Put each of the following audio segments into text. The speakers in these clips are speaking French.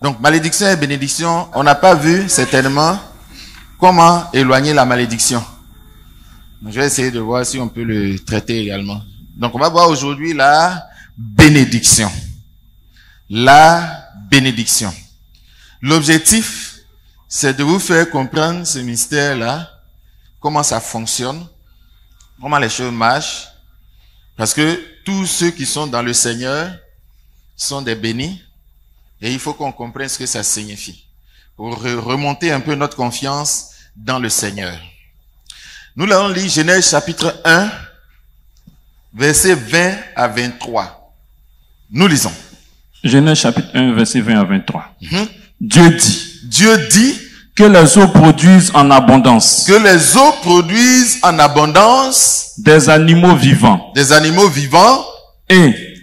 Donc, malédiction et bénédiction, on n'a pas vu certainement comment éloigner la malédiction. Donc, je vais essayer de voir si on peut le traiter également. Donc, on va voir aujourd'hui la bénédiction. La bénédiction. L'objectif, c'est de vous faire comprendre ce mystère-là, comment ça fonctionne, comment les choses marchent, parce que tous ceux qui sont dans le Seigneur sont des bénis, et il faut qu'on comprenne ce que ça signifie, pour remonter un peu notre confiance dans le Seigneur. Nous l'avons lu, Genèse chapitre 1, versets 20 à 23. Nous lisons. Genèse chapitre 1, verset 20 à 23. Dieu dit que les eaux produisent en abondance. Que les eaux produisent en abondance Des animaux vivants. Et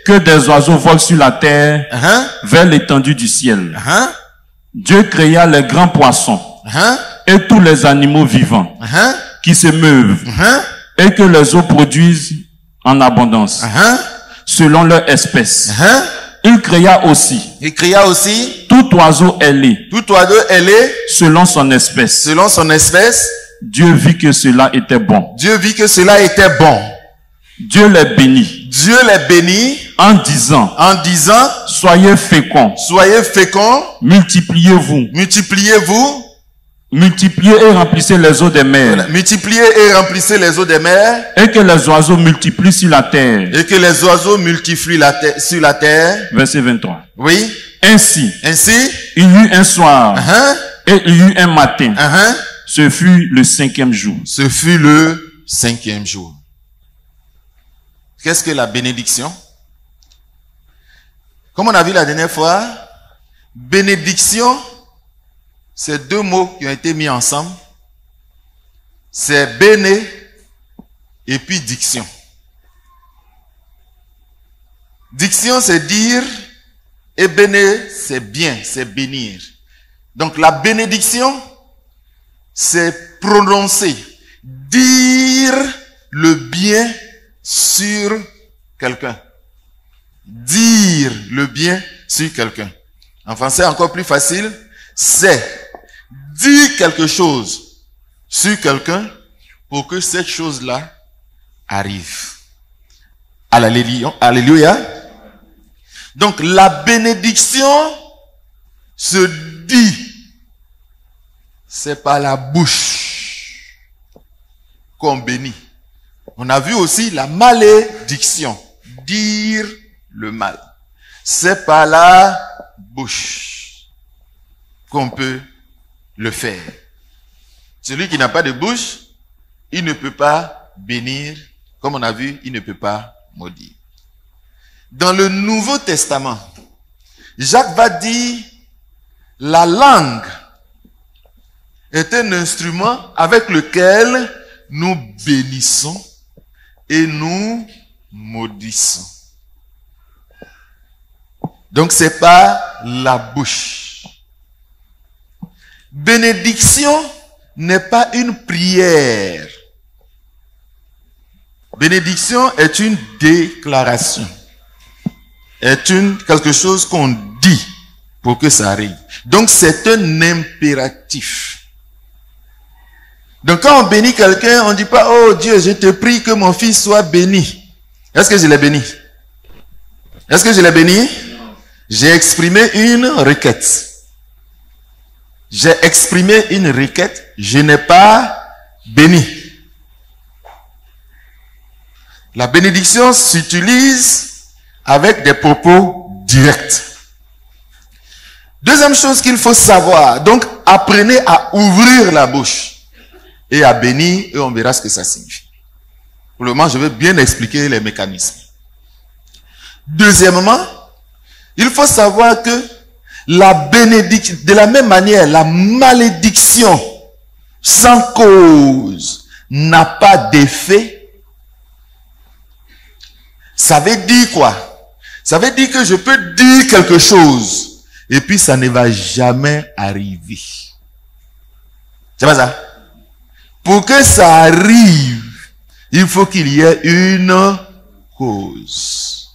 que des oiseaux volent sur la terre vers l'étendue du ciel. Dieu créa les grands poissons et tous les animaux vivants qui se meuvent et que les eaux produisent en abondance selon leur espèce. Il créa aussi tout oiseau ailé selon son espèce. Dieu vit que cela était bon. Dieu les bénit en disant soyez féconds, multipliez-vous, multipliez et remplissez les eaux des mers, et que les oiseaux multiplient sur la terre. Verset 23. Oui. Ainsi, il y eut un soir et il y eut un matin. Ce fut le 5e jour. Qu'est-ce que la bénédiction? Comme on a vu la dernière fois, bénédiction, c'est deux mots qui ont été mis ensemble. C'est béné et puis diction. Diction, c'est dire, et béné, c'est bien, c'est bénir. Donc la bénédiction, c'est prononcer, dire le bien sur quelqu'un. Dire le bien sur quelqu'un. En français, encore plus facile, c'est dire quelque chose sur quelqu'un pour que cette chose-là arrive. Alléluia. Donc, la bénédiction se dit. C'est par la bouche qu'on bénit. On a vu aussi la malédiction. Dire le mal. C'est par la bouche qu'on peut le faire. Celui qui n'a pas de bouche, il ne peut pas bénir. Comme on a vu, il ne peut pas maudire. Dans le Nouveau Testament, Jacques va dire la langue est un instrument avec lequel nous bénissons et nous maudissons. Donc c'est pas la bouche. Bénédiction n'est pas une prière. Bénédiction est une déclaration. Est quelque chose qu'on dit pour que ça arrive. Donc c'est un impératif. Donc quand on bénit quelqu'un, on ne dit pas, oh Dieu, je te prie que mon fils soit béni. Est-ce que je l'ai béni? Est-ce que je l'ai béni? J'ai exprimé une requête. J'ai exprimé une requête, je n'ai pas béni. La bénédiction s'utilise avec des propos directs. Deuxième chose qu'il faut savoir, donc apprenez à ouvrir la bouche et à bénir, et on verra ce que ça signifie. Pour le moment, je vais bien expliquer les mécanismes. Deuxièmement, il faut savoir que la bénédiction, de la même manière, la malédiction sans cause n'a pas d'effet. Ça veut dire quoi? Ça veut dire que je peux dire quelque chose et puis ça ne va jamais arriver. C'est pas ça? Pour que ça arrive, il faut qu'il y ait une cause.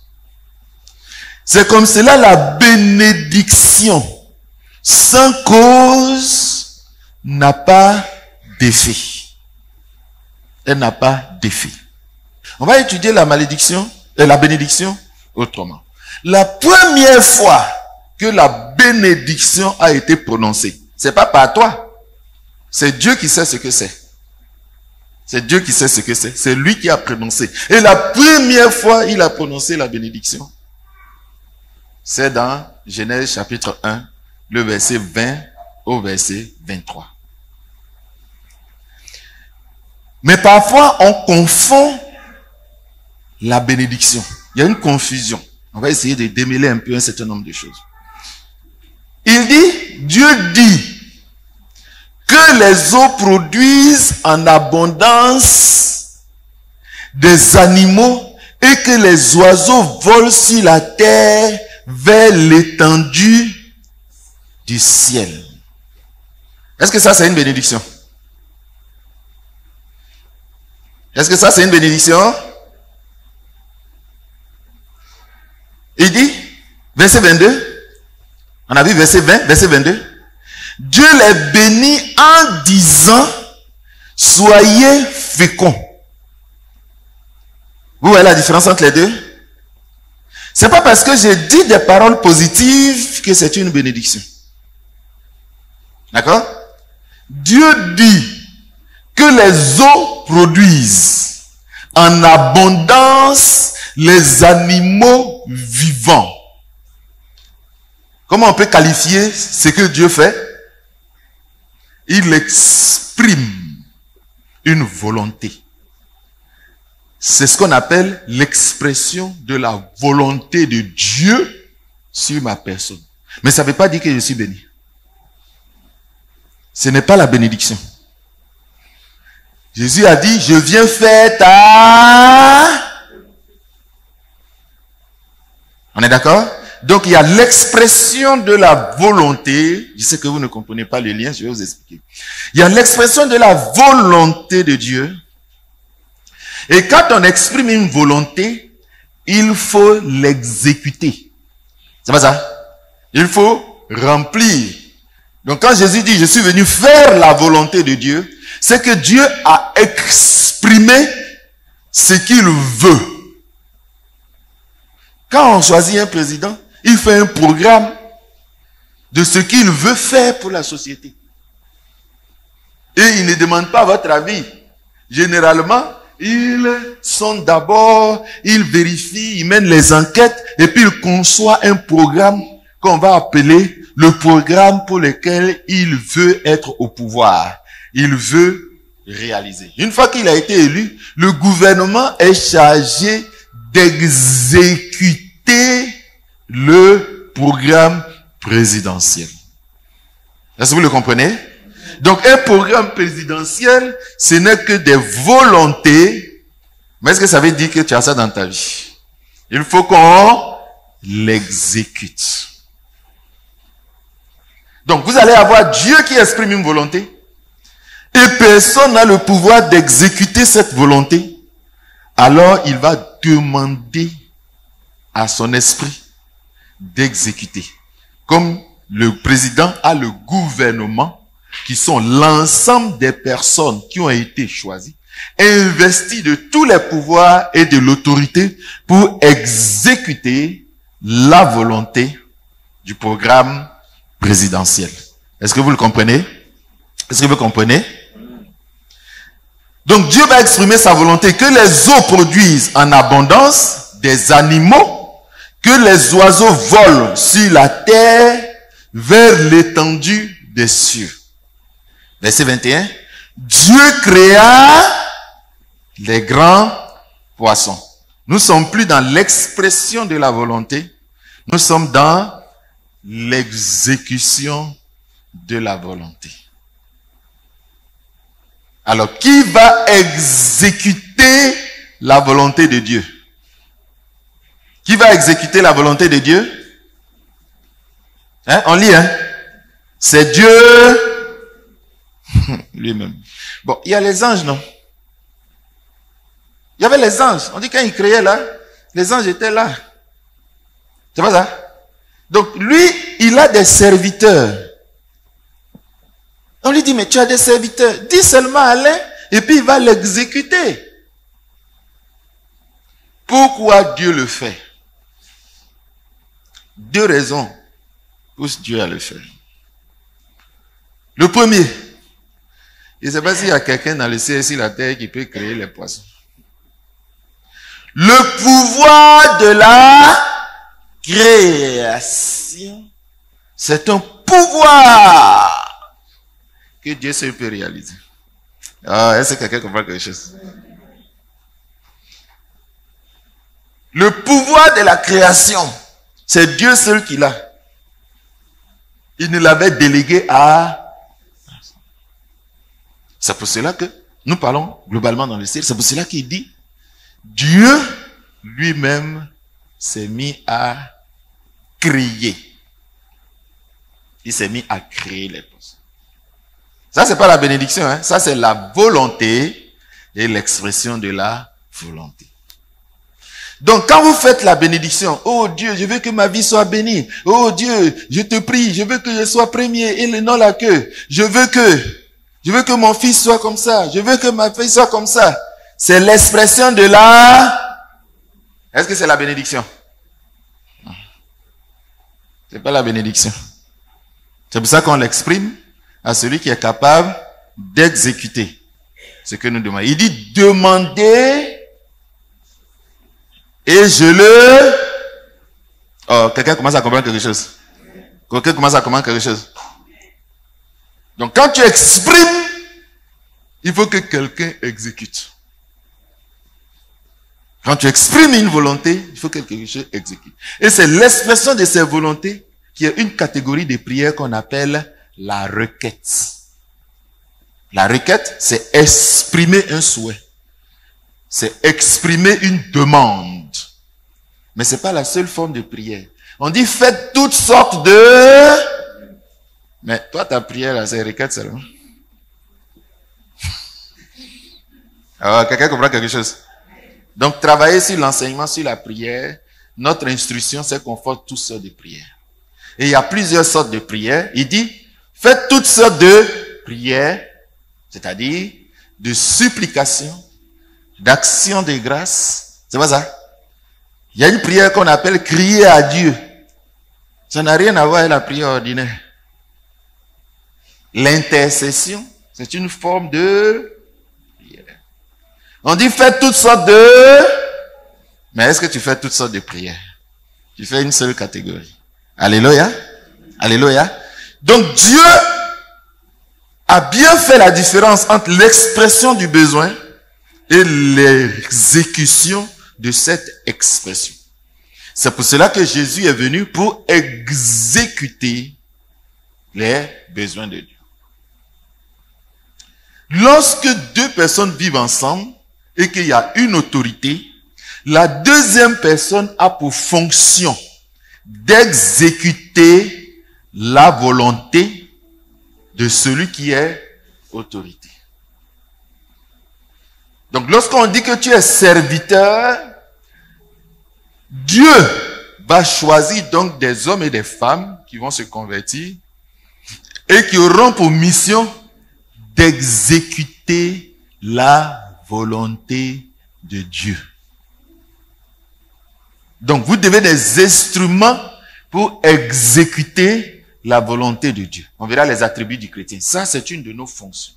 C'est comme cela la bénédiction sans cause n'a pas d'effet. Elle n'a pas d'effet. On va étudier la malédiction et la bénédiction autrement. La première fois que la bénédiction a été prononcée, c'est pas par toi. C'est Dieu qui sait ce que c'est. C'est Dieu qui sait ce que c'est. C'est lui qui a prononcé. Et la première fois, il a prononcé la bénédiction. C'est dans Genèse chapitre 1, le verset 20 au verset 23. Mais parfois, on confond la bénédiction. Il y a une confusion. On va essayer de démêler un peu un certain nombre de choses. Il dit, Dieu dit que les eaux produisent en abondance des animaux et que les oiseaux volent sur la terre vers l'étendue du ciel. Est-ce que ça c'est une bénédiction? Est-ce que ça c'est une bénédiction? Il dit, verset 22, on a vu verset 20, verset 22, Dieu les bénit en disant, soyez féconds. Vous voyez la différence entre les deux? C'est pas parce que j'ai dit des paroles positives que c'est une bénédiction. D'accord? Dieu dit que les eaux produisent en abondance les animaux vivants. Comment on peut qualifier ce que Dieu fait? Il exprime une volonté. C'est ce qu'on appelle l'expression de la volonté de Dieu sur ma personne. Mais ça ne veut pas dire que je suis béni. Ce n'est pas la bénédiction. Jésus a dit, je viens faire ta... On est d'accord? Donc il y a l'expression de la volonté. Je sais que vous ne comprenez pas le lien, je vais vous expliquer. Il y a l'expression de la volonté de Dieu. Et quand on exprime une volonté, il faut l'exécuter. C'est pas ça? Il faut remplir. Donc quand Jésus dit, je suis venu faire la volonté de Dieu, c'est que Dieu a exprimé ce qu'il veut. Quand on choisit un président, il fait un programme de ce qu'il veut faire pour la société. Et il ne demande pas votre avis. Généralement, ils sont d'abord, ils vérifient, ils mènent les enquêtes et puis ils conçoivent un programme qu'on va appeler le programme pour lequel il veut être au pouvoir. Il veut réaliser. Une fois qu'il a été élu, le gouvernement est chargé d'exécuter le programme présidentiel. Est-ce que vous le comprenez? Donc un programme présidentiel, ce n'est que des volontés. Mais est-ce que ça veut dire que tu as ça dans ta vie? Il faut qu'on l'exécute. Donc vous allez avoir Dieu qui exprime une volonté. Et personne n'a le pouvoir d'exécuter cette volonté. Alors il va demander à son esprit d'exécuter. Comme le président a le gouvernement, qui sont l'ensemble des personnes qui ont été choisies, investies de tous les pouvoirs et de l'autorité pour exécuter la volonté du programme présidentiel. Est-ce que vous le comprenez? Est-ce que vous comprenez? Donc Dieu va exprimer sa volonté que les eaux produisent en abondance des animaux, que les oiseaux volent sur la terre vers l'étendue des cieux. Verset 21. Dieu créa les grands poissons. Nous ne sommes plus dans l'expression de la volonté. Nous sommes dans l'exécution de la volonté. Alors, qui va exécuter la volonté de Dieu? Qui va exécuter la volonté de Dieu? Hein? On lit, hein? C'est Dieu lui-même. Bon, il y a les anges, non? Il y avait les anges. On dit quand il créait là, les anges étaient là. C'est pas ça? Donc lui, il a des serviteurs. On lui dit, mais tu as des serviteurs. Dis seulement à l'un, et puis il va l'exécuter. Pourquoi Dieu le fait? 2 raisons poussent Dieu à le faire. Le premier, je ne sais pas s'il y a quelqu'un dans le ciel et sur la terre qui peut créer les poissons. Le pouvoir de la création, c'est un pouvoir que Dieu seul peut réaliser. Ah, est-ce que quelqu'un comprend quelque chose? Le pouvoir de la création, c'est Dieu seul qui l'a. Il nous l'avait délégué à... C'est pour cela que nous parlons globalement dans le ciel. C'est pour cela qu'il dit, Dieu lui-même s'est mis à créer. Il s'est mis à créer les poissons. Ça, c'est pas la bénédiction, hein? Ça, c'est la volonté et l'expression de la volonté. Donc, quand vous faites la bénédiction, oh Dieu, je veux que ma vie soit bénie. Oh Dieu, je te prie, je veux que je sois premier et non la queue. Je veux que mon fils soit comme ça. Je veux que ma fille soit comme ça. C'est l'expression de la... Est-ce que c'est la bénédiction? Non. C'est pas la bénédiction. C'est pour ça qu'on l'exprime à celui qui est capable d'exécuter ce que nous demandons. Il dit, demandez et je le... Oh, quelqu'un commence à comprendre quelque chose. Quelqu'un commence à comprendre quelque chose. Donc quand tu exprimes, il faut que quelqu'un exécute. Quand tu exprimes une volonté, il faut que quelqu'un exécute. Et c'est l'expression de ces volontés qui est une catégorie de prière qu'on appelle la requête. La requête, c'est exprimer un souhait. C'est exprimer une demande. Mais ce n'est pas la seule forme de prière. On dit faites toutes sortes de... Mais toi, ta prière, là, c'est requête seulement. Alors, quelqu'un comprend quelque chose? Donc, travailler sur l'enseignement, sur la prière, notre instruction, c'est qu'on fasse toutes sortes de prières. Et il y a plusieurs sortes de prières. Il dit, faites toutes sortes de prières, c'est-à-dire de supplication, d'action de grâce. C'est pas ça? Il y a une prière qu'on appelle crier à Dieu. Ça n'a rien à voir avec la prière ordinaire. L'intercession, c'est une forme de prière. On dit faites toutes sortes de... Mais est-ce que tu fais toutes sortes de prières? Tu fais une seule catégorie. Alléluia. Alléluia. Donc Dieu a bien fait la différence entre l'expression du besoin et l'exécution de cette expression. C'est pour cela que Jésus est venu pour exécuter les besoins de Dieu. Lorsque 2 personnes vivent ensemble et qu'il y a une autorité, la deuxième personne a pour fonction d'exécuter la volonté de celui qui est autorité. Donc lorsqu'on dit que tu es serviteur, Dieu va choisir donc des hommes et des femmes qui vont se convertir et qui auront pour mission d'exécuter la volonté de Dieu. Donc vous devez des instruments pour exécuter la volonté de Dieu. On verra les attributs du chrétien. Ça, c'est une de nos fonctions.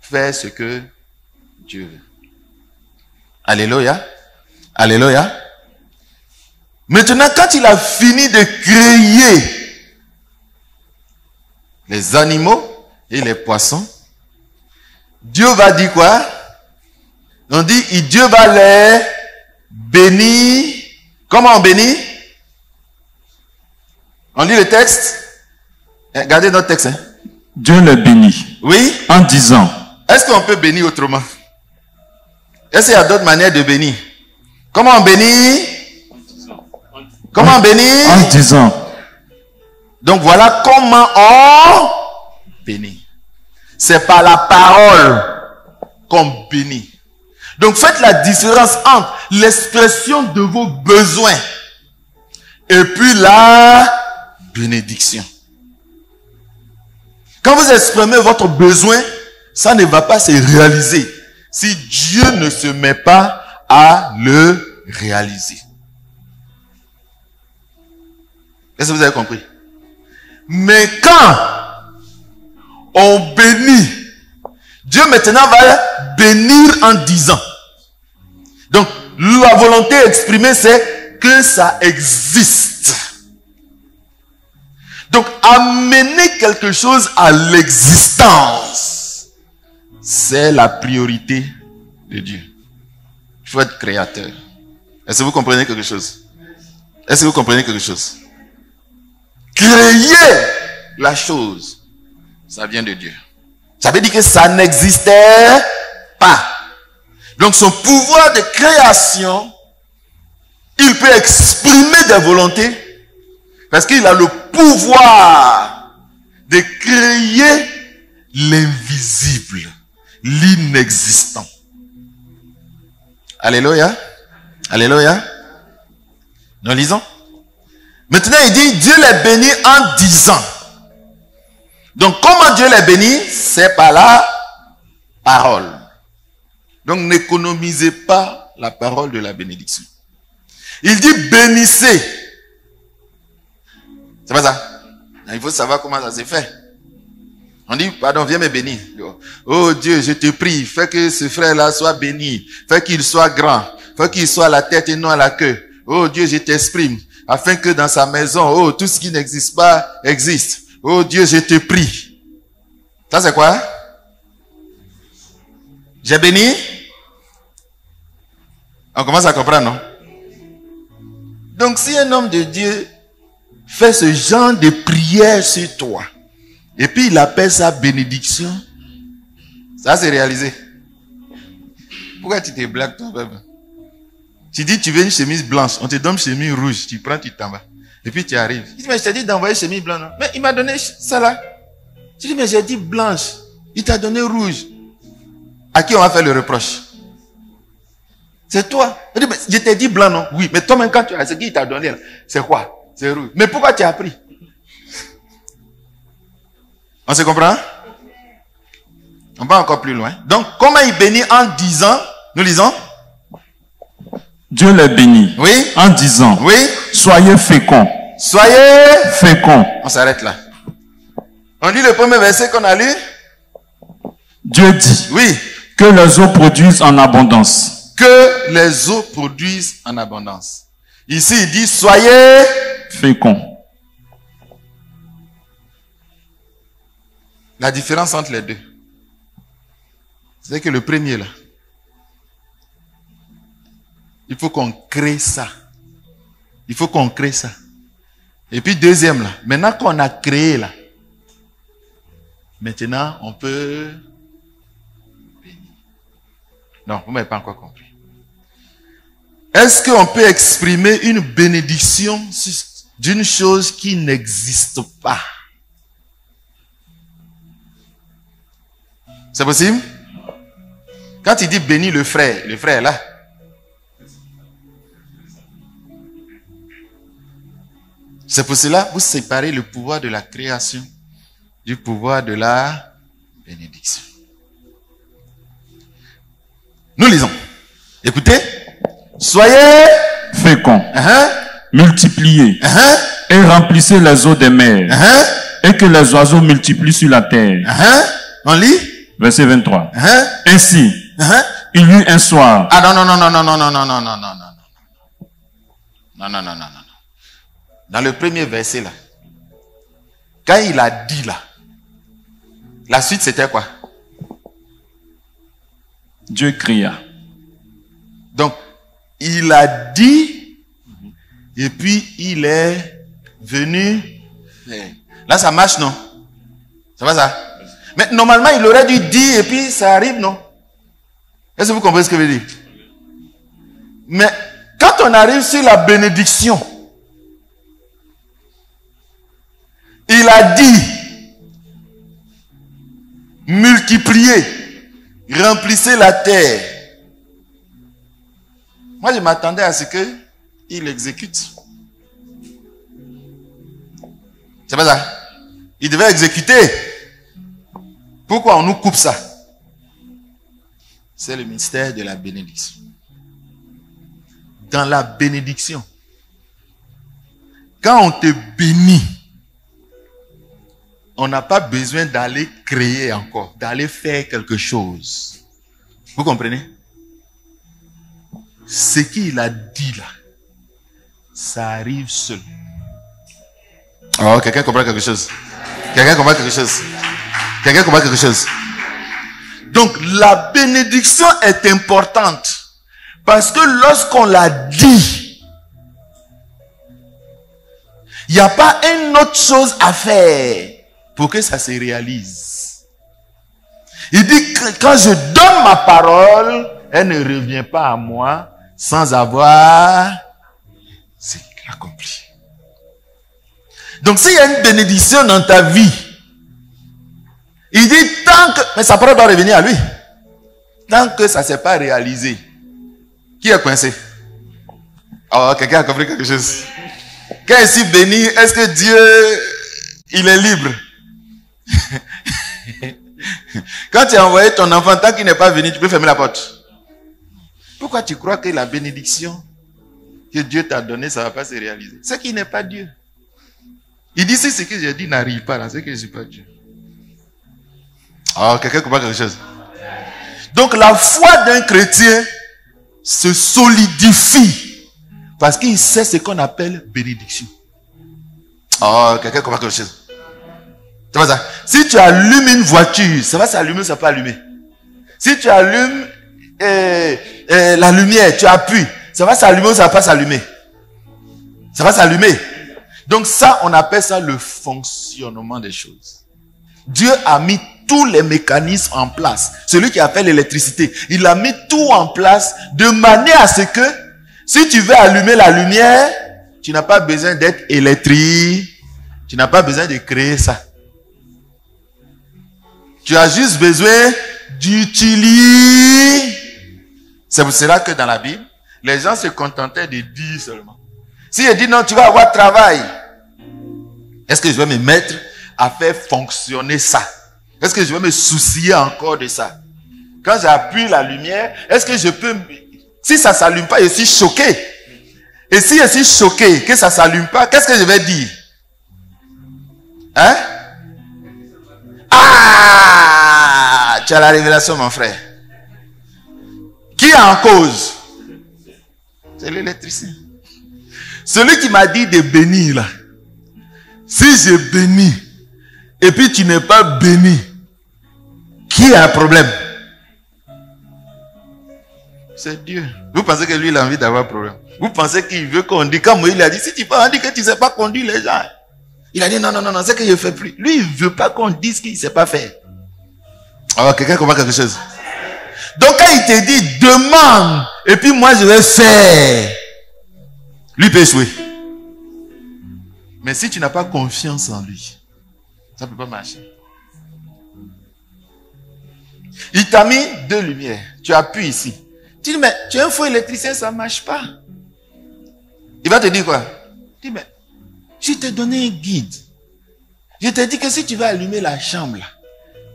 Faire ce que Dieu veut. Alléluia. Alléluia. Maintenant, quand il a fini de créer les animaux et les poissons, Dieu va dire quoi? On dit, Dieu va les bénir. Comment on bénit? On lit le texte. Regardez notre texte. Hein? Dieu les bénit. Oui. En disant. Est-ce qu'on peut bénir autrement? Est-ce qu'il y a d'autres manières de bénir? Comment on bénit? Comment on bénit? En disant. Donc voilà comment on bénit. C'est par la parole qu'on bénit. Donc faites la différence entre l'expression de vos besoins et puis la bénédiction. Quand vous exprimez votre besoin, ça ne va pas se réaliser si Dieu ne se met pas à le réaliser. Est-ce que vous avez compris? Mais quand on bénit, Dieu maintenant va bénir en disant. Donc, la volonté exprimée, c'est que ça existe. Donc, amener quelque chose à l'existence, c'est la priorité de Dieu. Il faut être créateur. Est-ce que vous comprenez quelque chose? Est-ce que vous comprenez quelque chose? Créer la chose, ça vient de Dieu. Ça veut dire que ça n'existait pas. Donc, son pouvoir de création, il peut exprimer des volontés parce qu'il a le pouvoir de créer l'invisible, l'inexistant. Alléluia. Alléluia. Nous lisons. Maintenant, il dit, Dieu les bénit en disant. Donc, comment Dieu les bénit? C'est par la parole. Donc, n'économisez pas la parole de la bénédiction. Il dit, bénissez. C'est pas ça. Il faut savoir comment ça s'est fait. On dit, pardon, viens me bénir. Oh Dieu, je te prie, fais que ce frère-là soit béni. Fais qu'il soit grand. Fais qu'il soit à la tête et non à la queue. Oh Dieu, je t'exprime. Afin que dans sa maison, oh, tout ce qui n'existe pas, existe. Oh Dieu, je te prie. Ça c'est quoi? J'ai béni? On commence à comprendre, non? Donc si un homme de Dieu fait ce genre de prière sur toi, et puis il appelle ça bénédiction, ça c'est réalisé. Pourquoi tu te blagues toi-même? Tu dis tu veux une chemise blanche, on te donne une chemise rouge, tu prends, tu t'en vas. Et puis tu arrives. Il dit mais je t'ai dit d'envoyer une chemise blanche. Non? Mais il m'a donné ça là. Tu dis mais j'ai dit blanche, il t'a donné rouge. À qui on va faire le reproche? C'est toi. Il dit mais je t'ai dit blanc non? Oui, mais toi-même quand tu as ce qu'il t'a donné, c'est quoi? C'est rouge. Mais pourquoi tu as pris? On se comprend? On va encore plus loin. Donc, comment il bénit en disant, nous lisons? Dieu les bénit. Oui. En disant. Oui. Soyez féconds. Soyez féconds. On s'arrête là. On lit le premier verset qu'on a lu. Dieu dit. Oui. Que les eaux produisent en abondance. Que les eaux produisent en abondance. Ici, il dit soyez féconds. La différence entre les deux, c'est que le premier là, il faut qu'on crée ça. Il faut qu'on crée ça. Et puis deuxième là, maintenant qu'on a créé là, maintenant on peut bénir. Non, vous ne m'avez pas encore compris. Est-ce qu'on peut exprimer une bénédiction d'une chose qui n'existe pas? C'est possible? Quand il dit bénis le frère est là. C'est pour cela que vous séparez le pouvoir de la création du pouvoir de la bénédiction. Nous lisons. Écoutez. Soyez féconds. Multipliez. Et remplissez les eaux des mers. Et que les oiseaux multiplient sur la terre. On lit? Verset 23. Ainsi, il y eut un soir. Ah non. Dans le premier verset là, quand il a dit là, la suite c'était quoi? Dieu cria. Donc, il a dit, et puis il est venu faire. Là, ça marche, non? Ça va ça? Mais normalement, il aurait dû dire, et puis ça arrive, non? Est-ce que vous comprenez ce que je veux dire? Mais quand on arrive sur la bénédiction, il a dit, multipliez, remplissez la terre. Moi, je m'attendais à ce qu'il exécute. C'est pas ça? Il devait exécuter. Pourquoi on nous coupe ça? C'est le mystère de la bénédiction. Dans la bénédiction, quand on te bénit, on n'a pas besoin d'aller créer encore, d'aller faire quelque chose. Vous comprenez? Ce qu'il a dit là, ça arrive seul. Oh, quelqu'un comprend quelque chose? Quelqu'un comprend quelque chose? Quelqu'un comprend quelque chose? Donc, la bénédiction est importante. Parce que lorsqu'on l'a dit, il n'y a pas une autre chose à faire pour que ça se réalise. Il dit que quand je donne ma parole, elle ne revient pas à moi sans avoir accompli. Donc, s'il y a une bénédiction dans ta vie, il dit tant que... Mais sa parole doit revenir à lui. Tant que ça ne s'est pas réalisé. Qui est coincé? Oh, quelqu'un a compris quelque chose. Quand il est béni, est-ce que Dieu, il est libre? Quand tu as envoyé ton enfant, tant qu'il n'est pas venu, tu peux fermer la porte. Pourquoi tu crois que la bénédiction que Dieu t'a donnée, ça ne va pas se réaliser? C'est qu'il n'est pas Dieu. Il dit, si ce que j'ai dit n'arrive pas, c'est que je ne suis pas Dieu. Oh, quelqu'un comprend quelque chose? Donc la foi d'un chrétien se solidifie parce qu'il sait ce qu'on appelle bénédiction. Oh, quelqu'un comprend quelque chose? C'est pas ça. Si tu allumes une voiture, ça va s'allumer ou ça va pas allumer? Si tu allumes la lumière, tu appuies, ça va s'allumer ou ça va pas s'allumer? Ça va s'allumer. Donc ça, on appelle ça le fonctionnement des choses. Dieu a mis tous les mécanismes en place. Celui qui a fait l'électricité, il a mis tout en place de manière à ce que si tu veux allumer la lumière, tu n'as pas besoin d'être électrique, tu n'as pas besoin de créer ça. Tu as juste besoin d'utiliser. C'est pour cela que dans la Bible, les gens se contentaient de dire seulement. Si je dis non, tu vas avoir travail, est-ce que je vais me mettre à faire fonctionner ça? Est-ce que je vais me soucier encore de ça? Quand j'appuie la lumière, est-ce que je peux... Si ça ne s'allume pas, je suis choqué. Et si je suis choqué que ça ne s'allume pas, qu'est-ce que je vais dire? Hein? Ah! Tu as la révélation, mon frère. Qui est en cause? C'est l'électricien. Celui qui m'a dit de bénir là. Si je bénis, et puis tu n'es pas béni, qui a un problème? C'est Dieu. Vous pensez que lui, il a envie d'avoir un problème? Vous pensez qu'il veut qu'on dise, comme il a dit, si tu peux, on dit que tu ne sais pas conduire les gens. Il a dit, non, c'est que je ne fais plus. Lui, il ne veut pas qu'on dise qu'il ne sait pas faire. Alors, quelqu'un comprend quelque chose? Donc, quand il te dit, demande, et puis moi, je vais faire, lui peut échouer. Mais si tu n'as pas confiance en lui, ça ne peut pas marcher. Il t'a mis deux lumières. Tu appuies ici. Tu dis, mais tu es un faux électricien, ça ne marche pas. Il va te dire quoi? Tu dis, mais je t'ai donné un guide. Je t'ai dit que si tu veux allumer la chambre, là,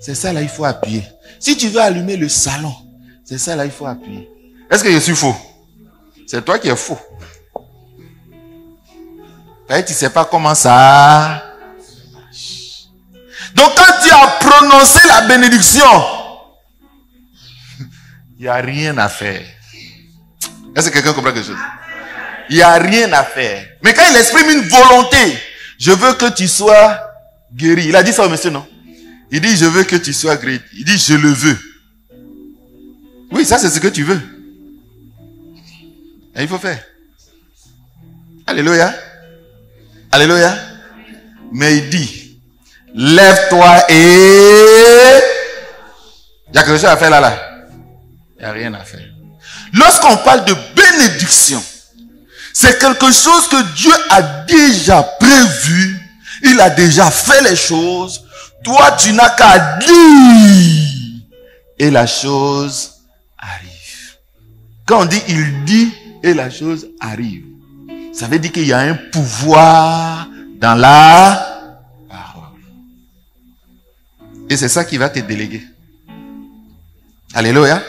c'est ça là, il faut appuyer. Si tu veux allumer le salon, c'est ça là, il faut appuyer. Est-ce que je suis faux? C'est toi qui es faux. Tu ne sais pas comment ça marche. Donc quand tu as prononcé la bénédiction, il n'y a rien à faire. Est-ce que quelqu'un comprend quelque chose? Il n'y a rien à faire. Mais quand il exprime une volonté, je veux que tu sois guéri. Il a dit ça au monsieur, non? Il dit, je veux que tu sois guéri. Il dit, je le veux. Oui, ça c'est ce que tu veux. Et il faut faire. Alléluia. Alléluia. Mais il dit, lève-toi et... Il y a quelque chose à faire là. Il n'y a rien à faire. Lorsqu'on parle de bénédiction, c'est quelque chose que Dieu a déjà prévu. Il a déjà fait les choses. Toi, tu n'as qu'à dire. Et la chose arrive. Quand on dit il dit et la chose arrive, ça veut dire qu'il y a un pouvoir dans la Et c'est ça qui va te déléguer. Alléluia.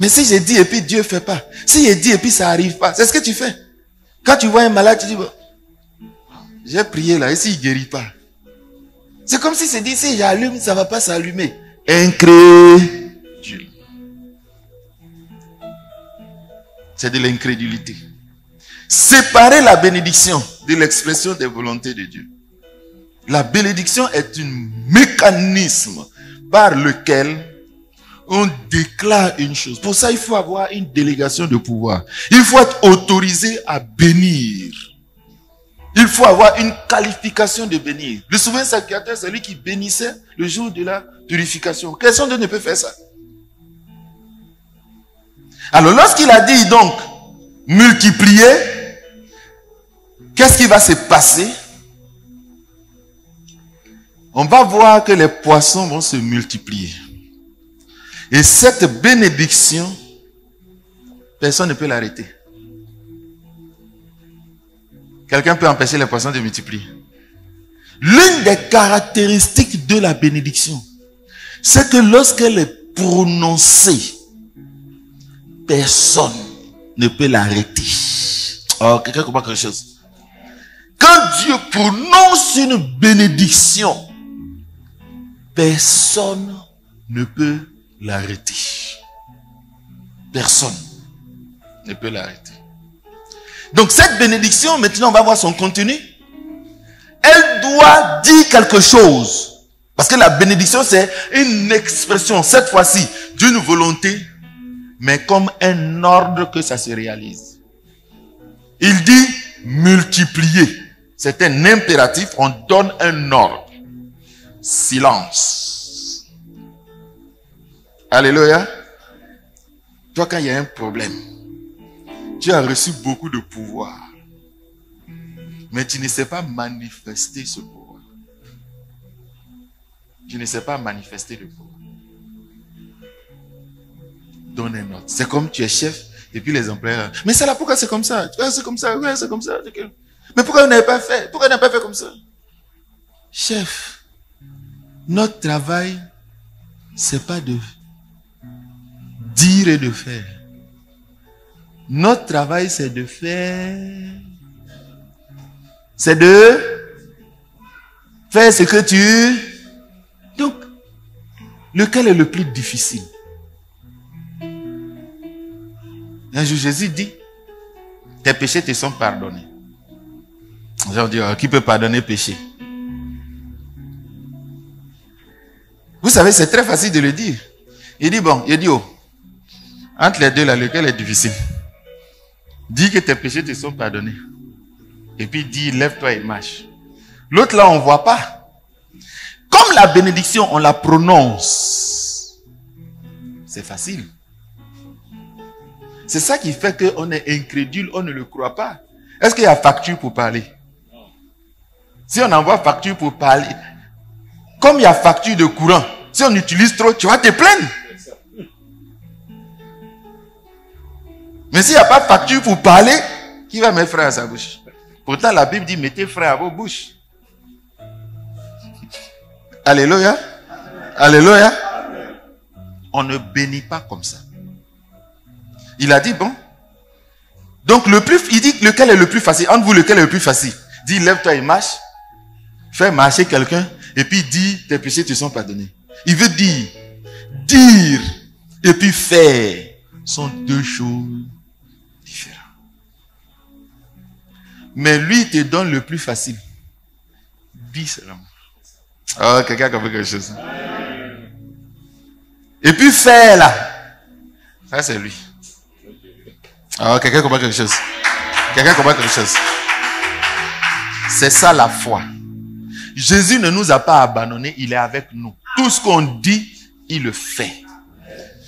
Mais si j'ai dit et puis Dieu ne fait pas. Si j'ai dit et puis ça n'arrive pas. C'est ce que tu fais. Quand tu vois un malade, tu dis, bon, j'ai prié là, et s'il ne guérit pas. C'est comme si c'est dit, si j'allume, ça ne va pas s'allumer. Incrédule. C'est de l'incrédulité. Séparer la bénédiction de l'expression des volontés de Dieu. La bénédiction est un mécanisme par lequel on déclare une chose. Pour ça, il faut avoir une délégation de pouvoir. Il faut être autorisé à bénir. Il faut avoir une qualification de bénir. Le souverain sacrificateur, c'est lui qui bénissait le jour de la purification. Personne d'autre ne peut faire ça. Alors, lorsqu'il a dit donc, multiplier, qu'est-ce qui va se passer? On va voir que les poissons vont se multiplier. Et cette bénédiction, personne ne peut l'arrêter. Quelqu'un peut empêcher les poissons de multiplier. L'une des caractéristiques de la bénédiction, c'est que lorsqu'elle est prononcée, personne ne peut l'arrêter. Oh, quelqu'un comprend quelque chose? Quand Dieu prononce une bénédiction, personne ne peut l'arrêter. Personne ne peut l'arrêter. Donc cette bénédiction, maintenant on va voir son contenu. Elle doit dire quelque chose. Parce que la bénédiction c'est une expression, cette fois-ci, d'une volonté, mais comme un ordre que ça se réalise. Il dit multiplier. C'est un impératif, on donne un ordre. Silence. Alléluia. Toi, quand il y a un problème, tu as reçu beaucoup de pouvoir, mais tu ne sais pas manifester ce pouvoir. Tu ne sais pas manifester le pouvoir. Donne un ordre. C'est comme tu es chef, et puis les employés. Mais c'est là, pourquoi c'est comme ça? C'est comme ça, ouais, c'est comme ça. Mais pourquoi on n'avait pas fait? Pourquoi on n'a pas fait comme ça? Chef, notre travail, c'est pas de dire et de faire. Notre travail, c'est de faire. C'est de faire ce que tu... Donc, lequel est le plus difficile? Un jour, Jésus dit, tes péchés te sont pardonnés. Les gens disent, qui peut pardonner péché? Vous savez, c'est très facile de le dire. Il dit, bon, il dit, oh, entre les deux là, lequel est difficile? Dis que tes péchés te sont pardonnés. Et puis dis, lève-toi et marche. L'autre là, on ne voit pas. Comme la bénédiction, on la prononce. C'est facile. C'est ça qui fait qu'on est incrédule, on ne le croit pas. Est-ce qu'il y a facture pour parler? Si on envoie facture pour parler, comme il y a facture de courant, si on utilise trop, tu vas te plaindre. Mais s'il n'y a pas de facture pour parler, qui va mettre frère à sa bouche? Pourtant, la Bible dit, mettez frère à vos bouches. Alléluia. Alléluia. On ne bénit pas comme ça. Il a dit, bon. Donc, il dit, lequel est le plus facile? Entre vous, lequel est le plus facile? Dis, lève-toi et marche. Fais marcher quelqu'un. Et puis, dis, tes péchés te sont pardonnés. Il veut dire et puis faire sont deux choses différentes. Mais lui, il te donne le plus facile. Dis seulement. Oh, quelqu'un a compris quelque chose. Et puis faire là. Ça, c'est lui. Oh, quelqu'un comprend quelque chose. Quelqu'un comprend quelque chose. C'est ça la foi. Jésus ne nous a pas abandonnés, il est avec nous. Tout ce qu'on dit, il le fait.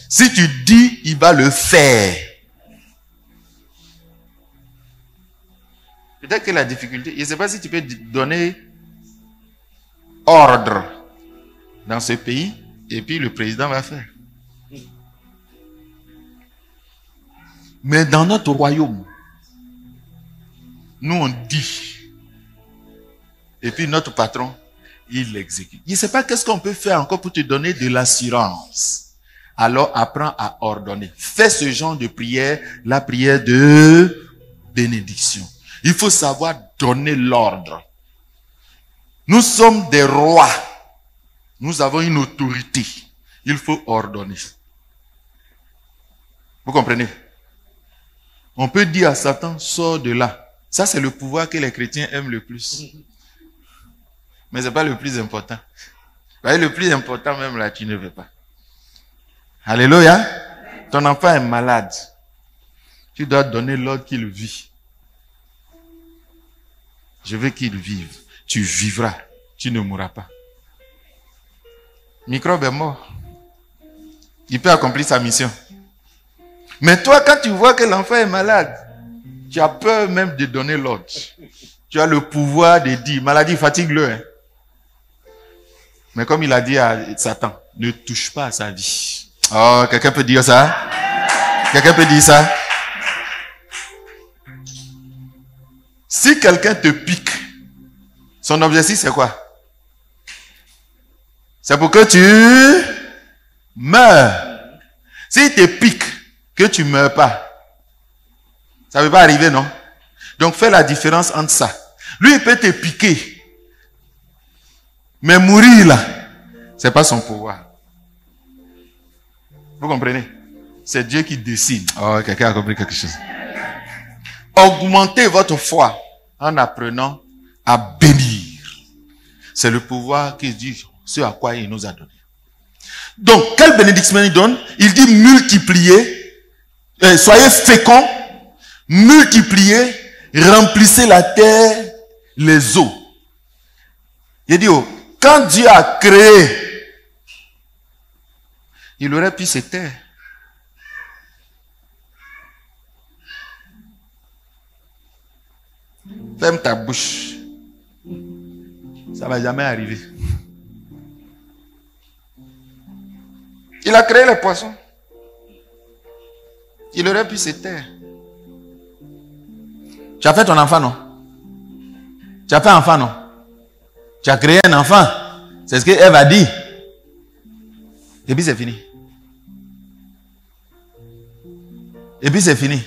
Si tu dis, il va le faire. Peut-être que la difficulté, je ne sais pas si tu peux donner ordre dans ce pays et puis le président va faire. Mais dans notre royaume, nous on dit. Et puis notre patron, il l'exécute. Je ne sais pas qu'est-ce qu'on peut faire encore pour te donner de l'assurance. Alors apprends à ordonner. Fais ce genre de prière, la prière de bénédiction. Il faut savoir donner l'ordre. Nous sommes des rois. Nous avons une autorité. Il faut ordonner. Vous comprenez? On peut dire à Satan, sors de là. Ça, c'est le pouvoir que les chrétiens aiment le plus. Mais ce n'est pas le plus important. Vous voyez, le plus important, même là, tu ne veux pas. Alléluia. Ton enfant est malade. Tu dois donner l'ordre qu'il vit. Je veux qu'il vive. Tu vivras. Tu ne mourras pas. Microbe est mort. Il peut accomplir sa mission. Mais toi, quand tu vois que l'enfant est malade, tu as peur même de donner l'ordre. Tu as le pouvoir de dire, maladie, fatigue-le. Hein. Mais comme il a dit à Satan, ne touche pas à sa vie. Oh, quelqu'un peut dire ça? Quelqu'un peut dire ça? Si quelqu'un te pique, son objectif c'est quoi? C'est pour que tu meurs. S'il te pique, que tu ne meurs pas, ça ne peut pas arriver, non? Donc fais la différence entre ça. Lui, il peut te piquer. Mais mourir là, ce n'est pas son pouvoir. Vous comprenez? C'est Dieu qui décide. Oh, quelqu'un a compris quelque chose. Augmentez votre foi en apprenant à bénir. C'est le pouvoir qui dit ce à quoi il nous a donné. Donc, quelle bénédiction il donne? Il dit multipliez, soyez féconds, multipliez, remplissez la terre, les eaux. Il dit, oh, quand Dieu a créé, il aurait pu se taire. Ferme ta bouche. Ça ne va jamais arriver. Il a créé les poissons. Il aurait pu se taire. Tu as fait ton enfant, non? Tu as fait un enfant, non? Tu as créé un enfant. C'est ce qu'Ève a dit. Et puis c'est fini. Et puis c'est fini.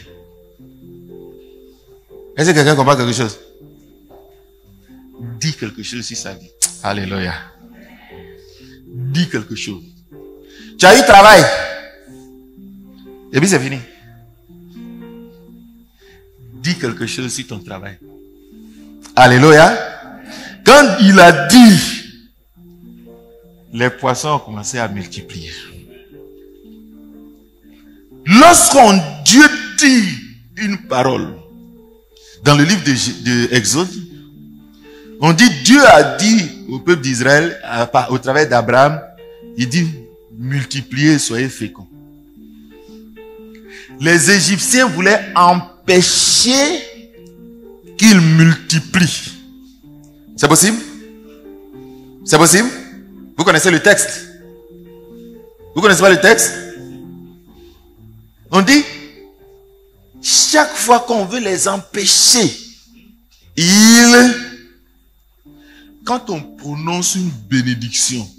Est-ce que quelqu'un comprend quelque chose? Dis quelque chose sur sa vie. Alléluia. Dis quelque chose. Tu as eu travail. Et puis c'est fini. Dis quelque chose sur ton travail. Alléluia. Quand il a dit, les poissons ont commencé à multiplier. Lorsqu'on Dieu dit une parole, dans le livre de Exode, on dit, Dieu a dit au peuple d'Israël, au travers d'Abraham, il dit, multipliez, soyez féconds. Les Égyptiens voulaient empêcher qu'ils multiplient. C'est possible? C'est possible? Vous connaissez le texte? Vous connaissez pas le texte? On dit, chaque fois qu'on veut les empêcher, quand on prononce une bénédiction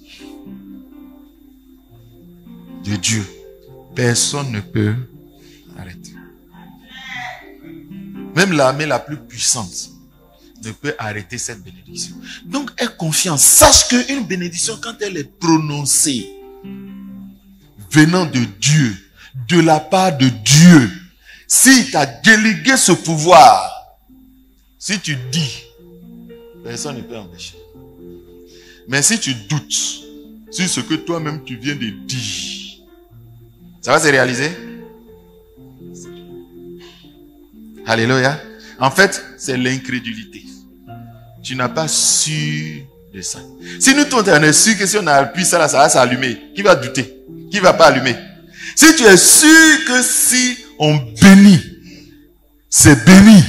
de Dieu, personne ne peut arrêter. Même l'armée la plus puissante ne peut arrêter cette bénédiction. Donc, aie confiance. Sache qu'une bénédiction, quand elle est prononcée, venant de Dieu, de la part de Dieu, s'il t'a délégué ce pouvoir, si tu dis, personne ne peut empêcher. Mais si tu doutes sur ce que toi-même tu viens de dire, ça va se réaliser? Alléluia. En fait, c'est l'incrédulité. Tu n'as pas su de ça. Si nous tous on est sûr que si on appuie ça là, ça va s'allumer, qui va douter? Qui va pas allumer? Si tu es sûr que si on bénit, c'est béni,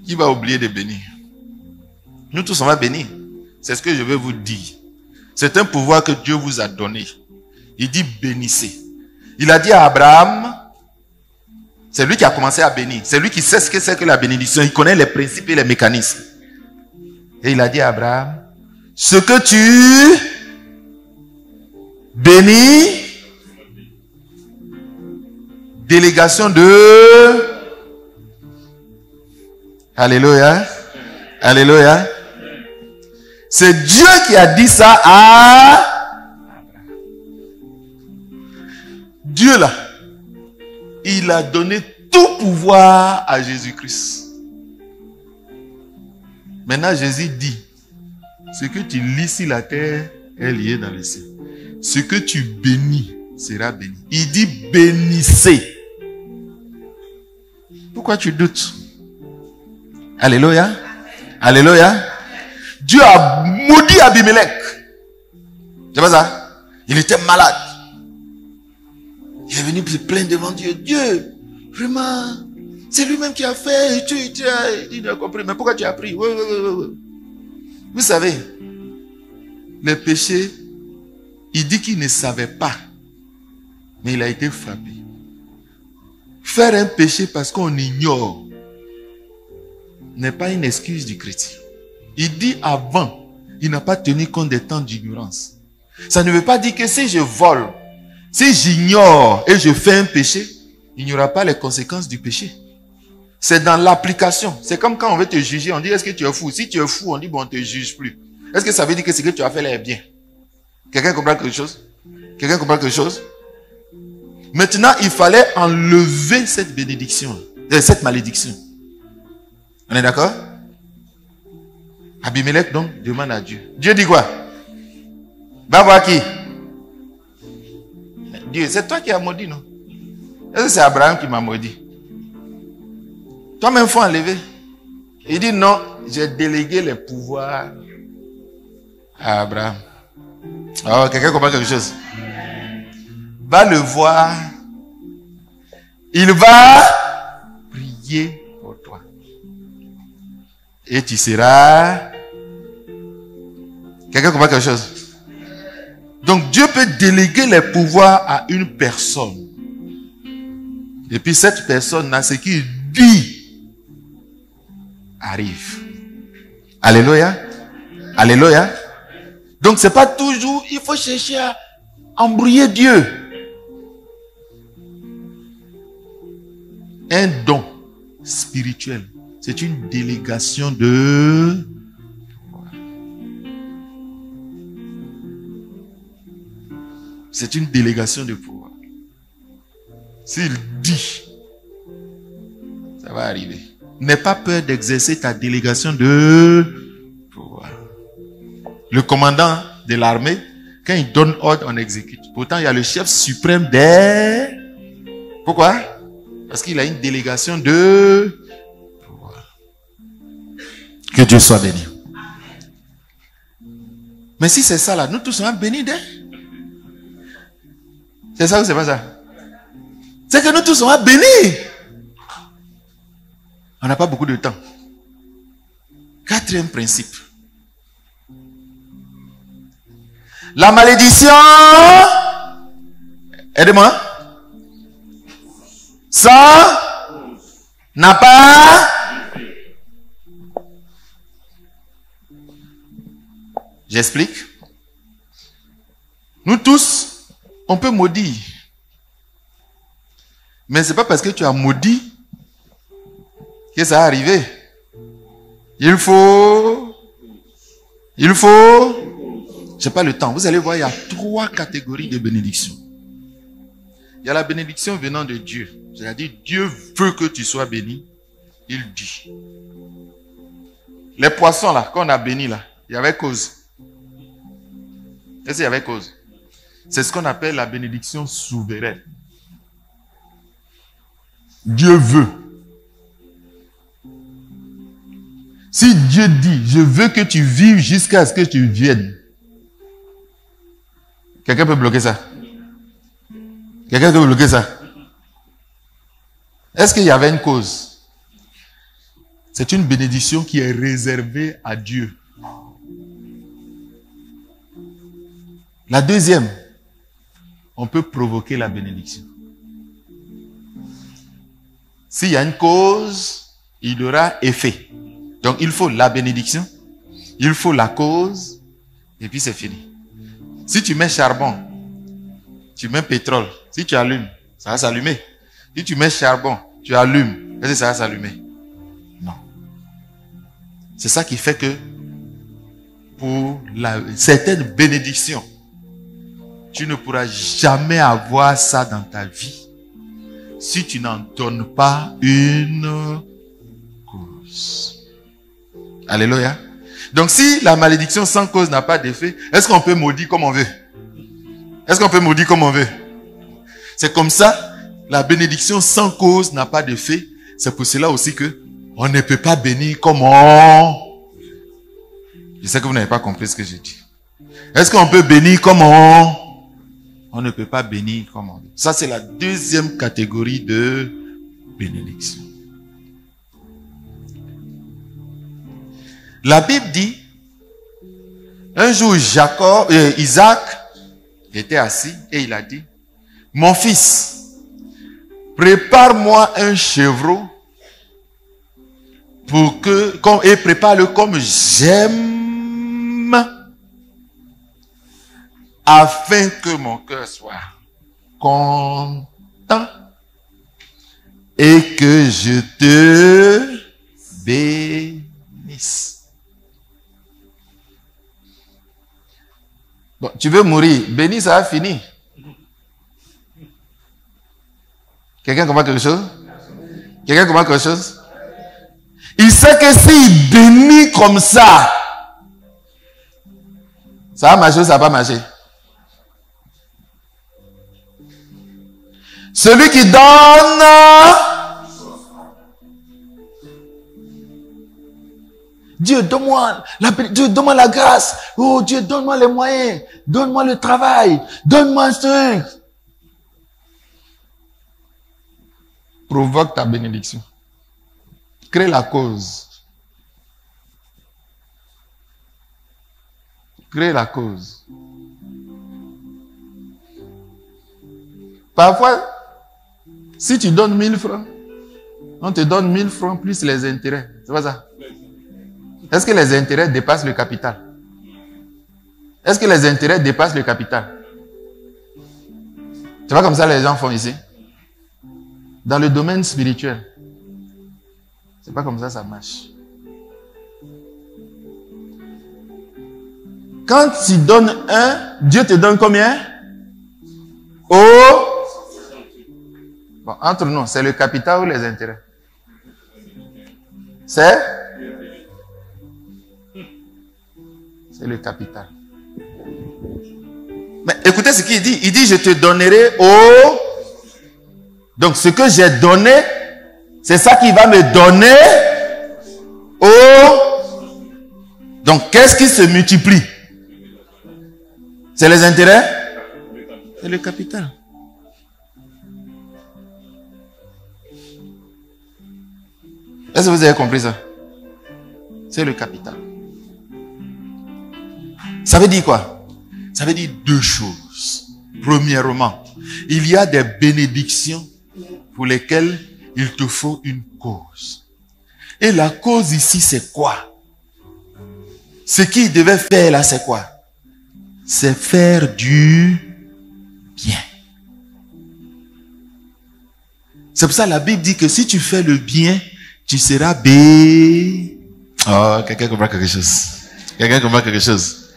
qui va oublier de bénir? Nous tous on va bénir. C'est ce que je veux vous dire. C'est un pouvoir que Dieu vous a donné. Il dit bénissez. Il a dit à Abraham, c'est lui qui a commencé à bénir. C'est lui qui sait ce que c'est que la bénédiction. Il connaît les principes et les mécanismes. Et il a dit à Abraham, ce que tu bénis, délégation de... Alléluia. Alléluia. C'est Dieu qui a dit ça à... Dieu là, il a donné tout pouvoir à Jésus-Christ. Maintenant Jésus dit, ce que tu lis sur la terre est lié dans le ciel. Ce que tu bénis sera béni. Il dit bénissez. Pourquoi tu doutes? Alléluia. Alléluia. Dieu a maudit Abimelech. C'est pas ça? Il était malade. Il est venu se plaindre devant Dieu. Dieu, vraiment, c'est lui-même qui a fait. Il a compris. Mais pourquoi tu as pris? Oui. Vous savez, le péché, il dit qu'il ne savait pas. Mais il a été frappé. Faire un péché parce qu'on ignore n'est pas une excuse du chrétien. Il dit avant, il n'a pas tenu compte des temps d'ignorance. Ça ne veut pas dire que si je vole, si j'ignore et je fais un péché, il n'y aura pas les conséquences du péché. C'est dans l'application. C'est comme quand on veut te juger, on dit est-ce que tu es fou? Si tu es fou, on dit bon, on ne te juge plus. Est-ce que ça veut dire que ce que tu as fait là est bien? Quelqu'un comprend quelque chose? Quelqu'un comprend quelque chose? Maintenant, il fallait enlever cette bénédiction, cette malédiction. On est d'accord? Abimelech donc demande à Dieu. Dieu dit quoi? Va voir qui? Dieu, c'est toi qui as maudit, non? Est-ce que c'est Abraham qui m'a maudit? Toi-même, il faut enlever. Il dit non, j'ai délégué les pouvoirs à Abraham. Oh, quelqu'un comprend quelque chose? Va le voir. Il va prier pour toi. Et tu seras... Quelqu'un comprend quelque chose? Donc Dieu peut déléguer les pouvoirs à une personne. Et puis cette personne, à ce qu'il dit, arrive. Alléluia. Alléluia. Donc c'est pas toujours, il faut chercher à embrouiller Dieu. Un don spirituel, c'est une délégation de... C'est une délégation de pouvoir. S'il dit, ça va arriver. N'aie pas peur d'exercer ta délégation de pouvoir. Le commandant de l'armée, quand il donne ordre, on exécute. Pourtant, il y a le chef suprême des... Pourquoi? Parce qu'il a une délégation de pouvoir. Que Dieu soit béni. Mais si c'est ça là, nous tous sommes bénis d'elle. C'est ça ou c'est pas ça? C'est que nous tous sommes bénis. On n'a pas beaucoup de temps. Quatrième principe. La malédiction, aidez-moi, ça n'a pas... J'explique. Nous tous, on peut maudire. Mais ce n'est pas parce que tu as maudit que ça va arriver. Il faut... Je n'ai pas le temps. Vous allez voir, il y a 3 catégories de bénédictions. Il y a la bénédiction venant de Dieu. C'est-à-dire, Dieu veut que tu sois béni. Il dit. Les poissons là, qu'on a bénis là, il y avait cause. Est-ce qu'il y avait cause? C'est ce qu'on appelle la bénédiction souveraine. Dieu veut. Si Dieu dit, je veux que tu vives jusqu'à ce que tu viennes. Quelqu'un peut bloquer ça? Quelqu'un peut bloquer ça? Est-ce qu'il y avait une cause? C'est une bénédiction qui est réservée à Dieu. La deuxième, on peut provoquer la bénédiction. S'il y a une cause, il y aura effet. Donc il faut la bénédiction Il faut la cause, et puis c'est fini. Si tu mets charbon, tu mets pétrole, si tu allumes, ça va s'allumer. Si tu mets charbon, tu allumes, est-ce que ça va s'allumer? Non. C'est ça qui fait que pour certaines bénédictions, tu ne pourras jamais avoir ça dans ta vie si tu n'en donnes pas une cause. Alléluia. Donc si la malédiction sans cause n'a pas d'effet, est-ce qu'on peut maudire comme on veut? Est-ce qu'on peut maudire comme on veut? C'est comme ça, la bénédiction sans cause n'a pas d'effet. C'est pour cela aussi que on ne peut pas bénir comme on... Je sais que vous n'avez pas compris ce que je dis. Est-ce qu'on peut bénir comme on... On ne peut pas bénir comme on veut. Ça, c'est la deuxième catégorie de bénédiction. La Bible dit, un jour Isaac était assis et il a dit, mon fils, prépare-moi un chevreau et prépare-le comme j'aime, afin que mon cœur soit content et que je te bénisse. Bon, tu veux mourir, béni, ça va finir. Quelqu'un comprend quelque chose? Quelqu'un comprend quelque chose? Il sait que s'il bénit comme ça va marcher ou ça va pas marcher? Celui qui donne, Dieu, donne-moi la grâce. Oh Dieu, donne-moi les moyens. Donne-moi le travail. Donne-moi ça. Provoque ta bénédiction. Crée la cause. Crée la cause. Parfois, si tu donnes 1000 francs, on te donne 1000 francs plus les intérêts. C'est pas ça? Est-ce que les intérêts dépassent le capital? Est-ce que les intérêts dépassent le capital? C'est pas comme ça que les gens font ici. Dans le domaine spirituel, c'est pas comme ça que ça marche. Quand tu donnes 1, Dieu te donne combien? Bon, entre nous, c'est le capital ou les intérêts? C'est le capital. Mais écoutez ce qu'il dit. Il dit, je te donnerai Donc, ce que j'ai donné, c'est ça qui va me donner Donc, qu'est-ce qui se multiplie? C'est les intérêts? C'est le capital. Est-ce que vous avez compris ça? C'est le capital. Ça veut dire quoi? Ça veut dire deux choses. Premièrement, il y a des bénédictions pour lesquelles il te faut une cause. Et la cause ici, c'est quoi? Ce qu'il devait faire là, c'est quoi? C'est faire du bien. C'est pour ça que la Bible dit que si tu fais le bien, tu seras Oh, quelqu'un comprend quelque chose. Quelqu'un comprend quelque chose.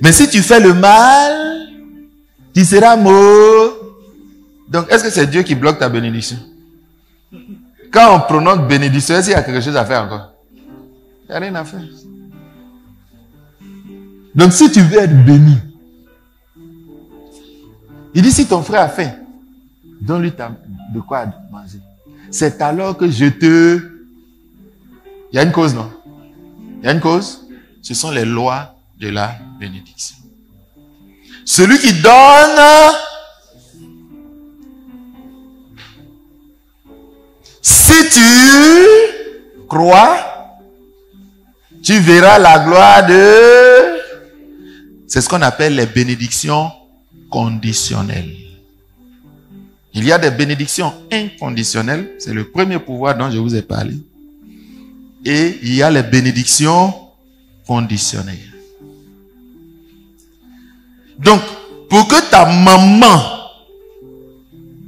Mais si tu fais le mal, tu seras mort. Donc, est-ce que c'est Dieu qui bloque ta bénédiction? Quand on prononce bénédiction, est-ce qu'il y a quelque chose à faire encore? Il n'y a rien à faire. Donc, si tu veux être béni, il dit, si ton frère a faim, donne-lui de quoi manger. C'est alors que je te... Il y a une cause, non? Il y a une cause? Ce sont les lois de la bénédiction. Celui qui donne, si tu crois, tu verras la gloire de... C'est ce qu'on appelle les bénédictions conditionnelles. Il y a des bénédictions inconditionnelles. C'est le premier pouvoir dont je vous ai parlé. Et il y a les bénédictions conditionnel. Donc, pour que ta maman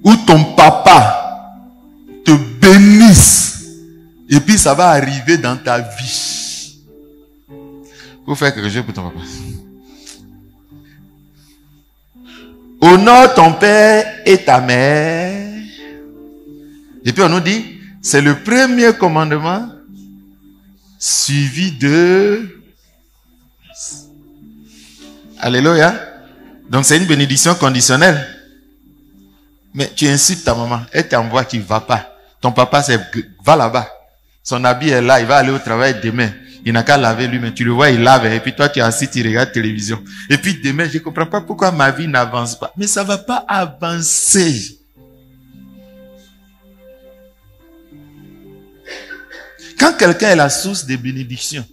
ou ton papa te bénisse, et puis ça va arriver dans ta vie. Il faut faire quelque chose pour ton papa. Honore ton père et ta mère. Et puis on nous dit, c'est le premier commandement suivi de... Alléluia. Donc c'est une bénédiction conditionnelle. Mais tu insultes ta maman, elle t'envoie, tu ne vas pas. Ton papa, c'est va là-bas. Son habit est là, il va aller au travail demain. Il n'a qu'à laver lui-même. Tu le vois, il lave. Et puis toi, tu es assis, tu regardes télévision. Et puis demain, je ne comprends pas pourquoi ma vie n'avance pas. Mais ça ne va pas avancer. Quand quelqu'un est la source des bénédictions,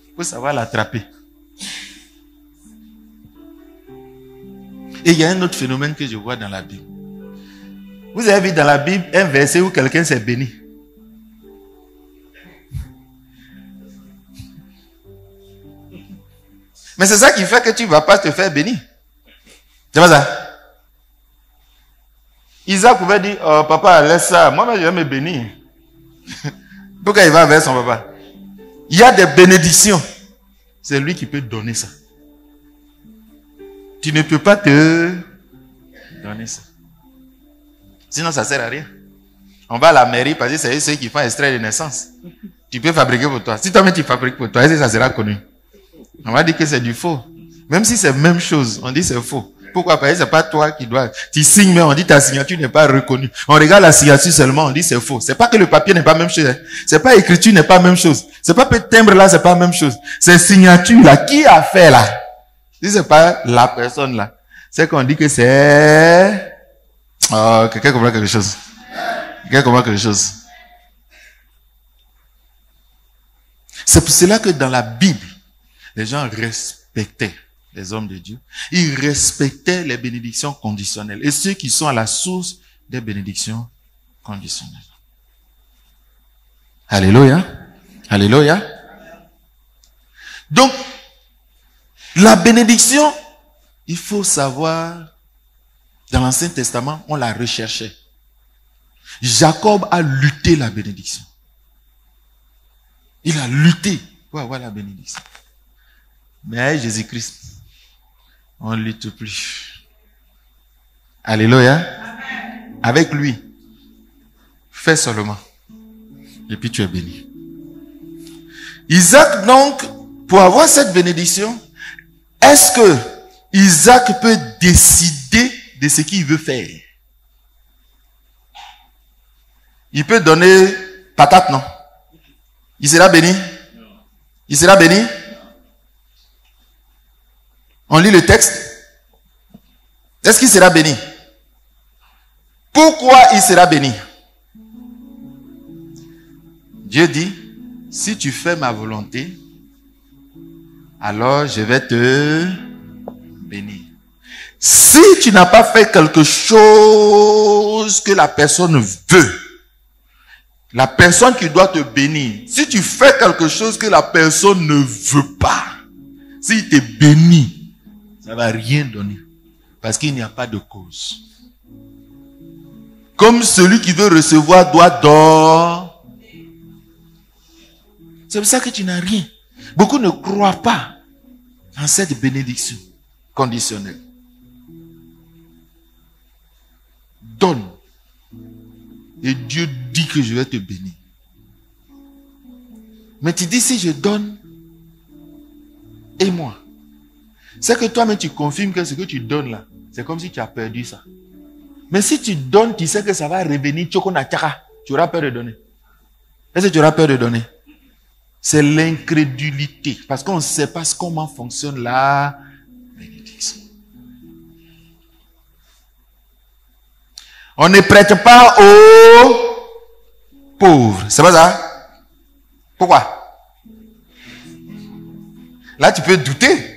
il faut savoir l'attraper. Et il y a un autre phénomène que je vois dans la Bible. Vous avez vu dans la Bible un verset où quelqu'un s'est béni. Mais c'est ça qui fait que tu ne vas pas te faire bénir. C'est pas ça? Isaac pouvait dire, oh, papa, laisse ça. Moi, je vais me bénir. Pourquoi il va vers son papa? Il y a des bénédictions. C'est lui qui peut donner ça. Tu ne peux pas te donner ça. Sinon, ça ne sert à rien. On va à la mairie parce que c'est ceux qui font extrait de naissance. Tu peux fabriquer pour toi. Si toi-même tu fabriques pour toi, ça sera connu. On va dire que c'est du faux. Même si c'est la même chose, on dit c'est faux. Pourquoi? Parce que c'est pas toi qui dois. Tu signes, mais on dit ta signature n'est pas reconnue. On regarde la signature seulement, on dit c'est faux. C'est pas que le papier n'est pas la même chose. C'est pas écriture n'est pas la même chose. C'est pas que timbre là, c'est pas la même chose. C'est signature là. Qui a fait là? Si c'est pas la personne là, c'est qu'on dit que c'est... Oh, quelqu'un comprend quelque chose. Quelqu'un comprend quelque chose. C'est pour cela que dans la Bible, les gens respectaient les hommes de Dieu. Ils respectaient les bénédictions conditionnelles. Et ceux qui sont à la source des bénédictions conditionnelles. Alléluia. Alléluia. Donc, la bénédiction, il faut savoir, dans l'Ancien Testament, on la recherchait. Jacob a lutté la bénédiction. Il a lutté pour avoir la bénédiction. Mais avec Jésus-Christ, on ne lutte plus. Alléluia. Amen. Avec lui, fais seulement. Et puis tu es béni. Isaac, donc, pour avoir cette bénédiction, est-ce que Isaac peut décider de ce qu'il veut faire? Il peut donner patate, non? Il sera béni? Il sera béni? On lit le texte. Est-ce qu'il sera béni? Pourquoi il sera béni? Dieu dit, si tu fais ma volonté, alors je vais te bénir. Si tu n'as pas fait quelque chose que la personne veut, la personne qui doit te bénir, si tu fais quelque chose que la personne ne veut pas, s'il te bénit, ça ne va rien donner. Parce qu'il n'y a pas de cause. Comme celui qui veut recevoir doit donner. C'est pour ça que tu n'as rien. Beaucoup ne croient pas en cette bénédiction conditionnelle. Donne. Et Dieu dit que je vais te bénir. Mais tu dis, si je donne, et moi, c'est que toi-même tu confirmes que ce que tu donnes là, c'est comme si tu as perdu ça. Mais si tu donnes, tu sais que ça va revenir, tu auras peur de donner. Est-ce que tu auras peur de donner? C'est l'incrédulité. Parce qu'on ne sait pas comment fonctionne la bénédiction. On ne prête pas aux pauvres. C'est pas ça? Pourquoi? Là, tu peux douter.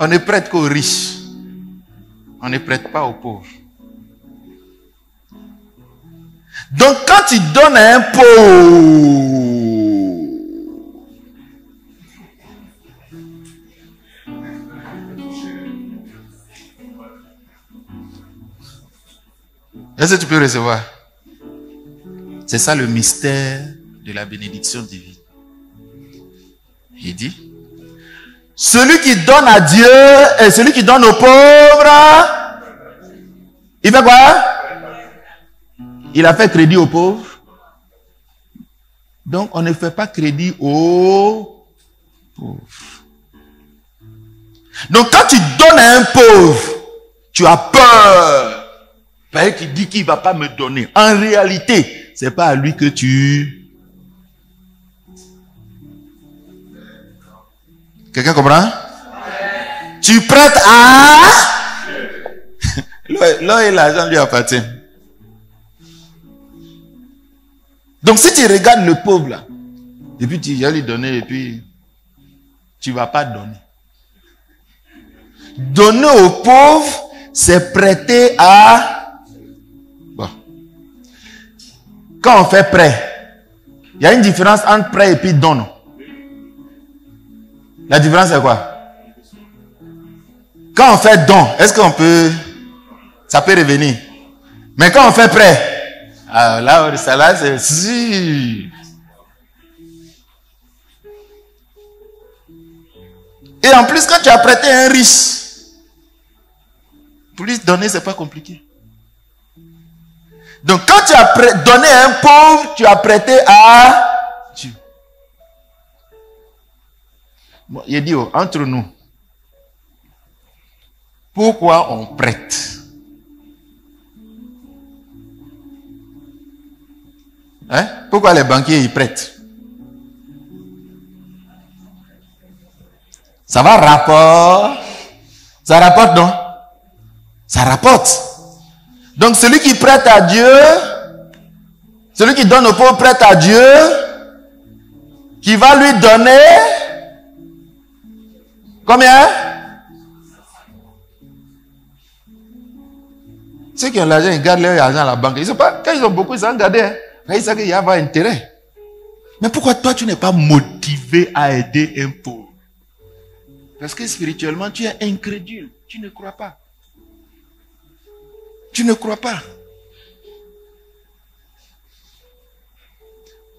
On ne prête qu'aux riches. On ne prête pas aux pauvres. Donc, quand tu donnes à un pauvre, est-ce que tu peux recevoir? C'est ça le mystère de la bénédiction divine. Il dit, celui qui donne à Dieu et celui qui donne aux pauvres, il fait quoi? Il a fait crédit aux pauvres. Donc, on ne fait pas crédit aux pauvres. Donc, quand tu donnes à un pauvre, tu as peur. Parce qu'il dit qu'il ne va pas me donner. En réalité, ce n'est pas à lui que tu... Quelqu'un comprend? Tu prêtes à... L'or et l'argent lui appartient. Donc si tu regardes le pauvre là, et puis tu vas lui donner, et puis tu ne vas pas donner. Donner aux pauvres, c'est prêter à... Bon. Quand on fait prêt, il y a une différence entre prêt et puis don. La différence c'est quoi? Quand on fait don, est-ce qu'on peut... Ça peut revenir. Mais quand on fait prêt, ah, là, ça là, c'est... Si. Et en plus, quand tu as prêté un riche, plus donner, c'est pas compliqué. Donc, quand tu as donné à un pauvre, tu as prêté à Dieu. Bon, il dit, entre nous, pourquoi on prête? Hein? Pourquoi les banquiers ils prêtent? Ça va rapport? Ça rapporte, non? Ça rapporte. Donc celui qui prête à Dieu, celui qui donne au pauvre prête à Dieu, qui va lui donner combien? Ceux qui ont l'argent, ils gardent leur argent à la banque. Ils sont pas, quand ils ont beaucoup, ils ont gardé. Hein. Ils savent qu'il y a un intérêt. Mais pourquoi toi, tu n'es pas motivé à aider un pauvre? Parce que spirituellement, tu es incrédule. Tu ne crois pas. Tu ne crois pas.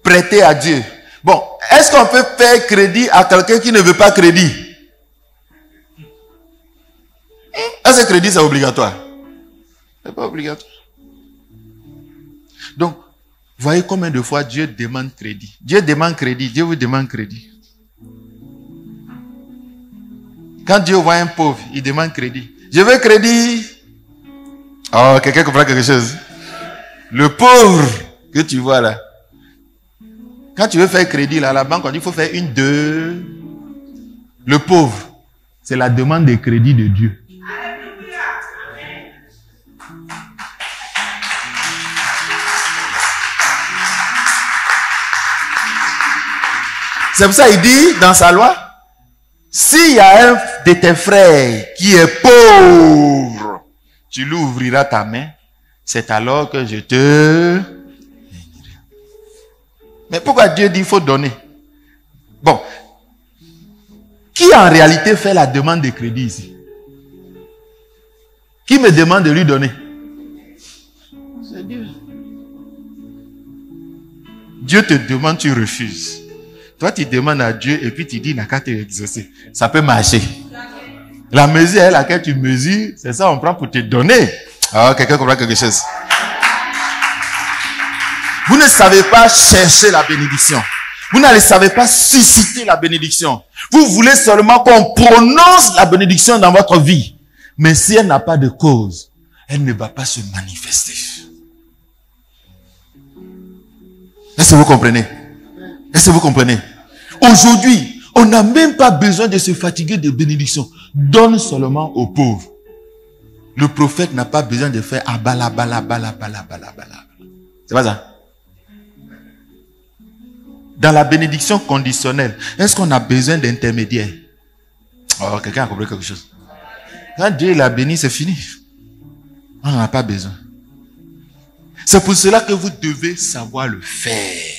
Prêter à Dieu. Bon, est-ce qu'on peut faire crédit à quelqu'un qui ne veut pas crédit? Est-ce que crédit, c'est obligatoire? C'est pas obligatoire. Donc, voyez combien de fois Dieu demande crédit. Dieu demande crédit, Dieu vous demande crédit. Quand Dieu voit un pauvre, il demande crédit. Je veux crédit. Oh, quelqu'un comprend quelque chose? Le pauvre que tu vois là. Quand tu veux faire crédit là, à la banque, on dit qu'il faut faire une, deux. Le pauvre, c'est la demande de crédit de Dieu. C'est pour ça qu'il dit dans sa loi, s'il y a un de tes frères qui est pauvre, tu lui ouvriras ta main, c'est alors que je te... Mais pourquoi Dieu dit qu'il faut donner? Bon, qui en réalité fait la demande de crédit ici? Qui me demande de lui donner? C'est Dieu. Dieu te demande, tu refuses. Toi, tu demandes à Dieu et puis tu dis, il n'a qu'à te exaucer. Ça peut marcher. La mesure à laquelle tu mesures, c'est ça on prend pour te donner. Ah, quelqu'un comprend quelque chose? Vous ne savez pas chercher la bénédiction. Vous ne savez pas susciter la bénédiction. Vous voulez seulement qu'on prononce la bénédiction dans votre vie. Mais si elle n'a pas de cause, elle ne va pas se manifester. Est-ce que vous comprenez? Est-ce que vous comprenez? Aujourd'hui, on n'a même pas besoin de se fatiguer de bénédiction. Donne seulement aux pauvres. Le prophète n'a pas besoin de faire abala, bala, bala, bala, bala, bala. C'est pas ça? Dans la bénédiction conditionnelle, est-ce qu'on a besoin d'intermédiaires? Oh, quelqu'un a compris quelque chose? Quand Dieu l'a béni, c'est fini. On n'en a pas besoin. C'est pour cela que vous devez savoir le faire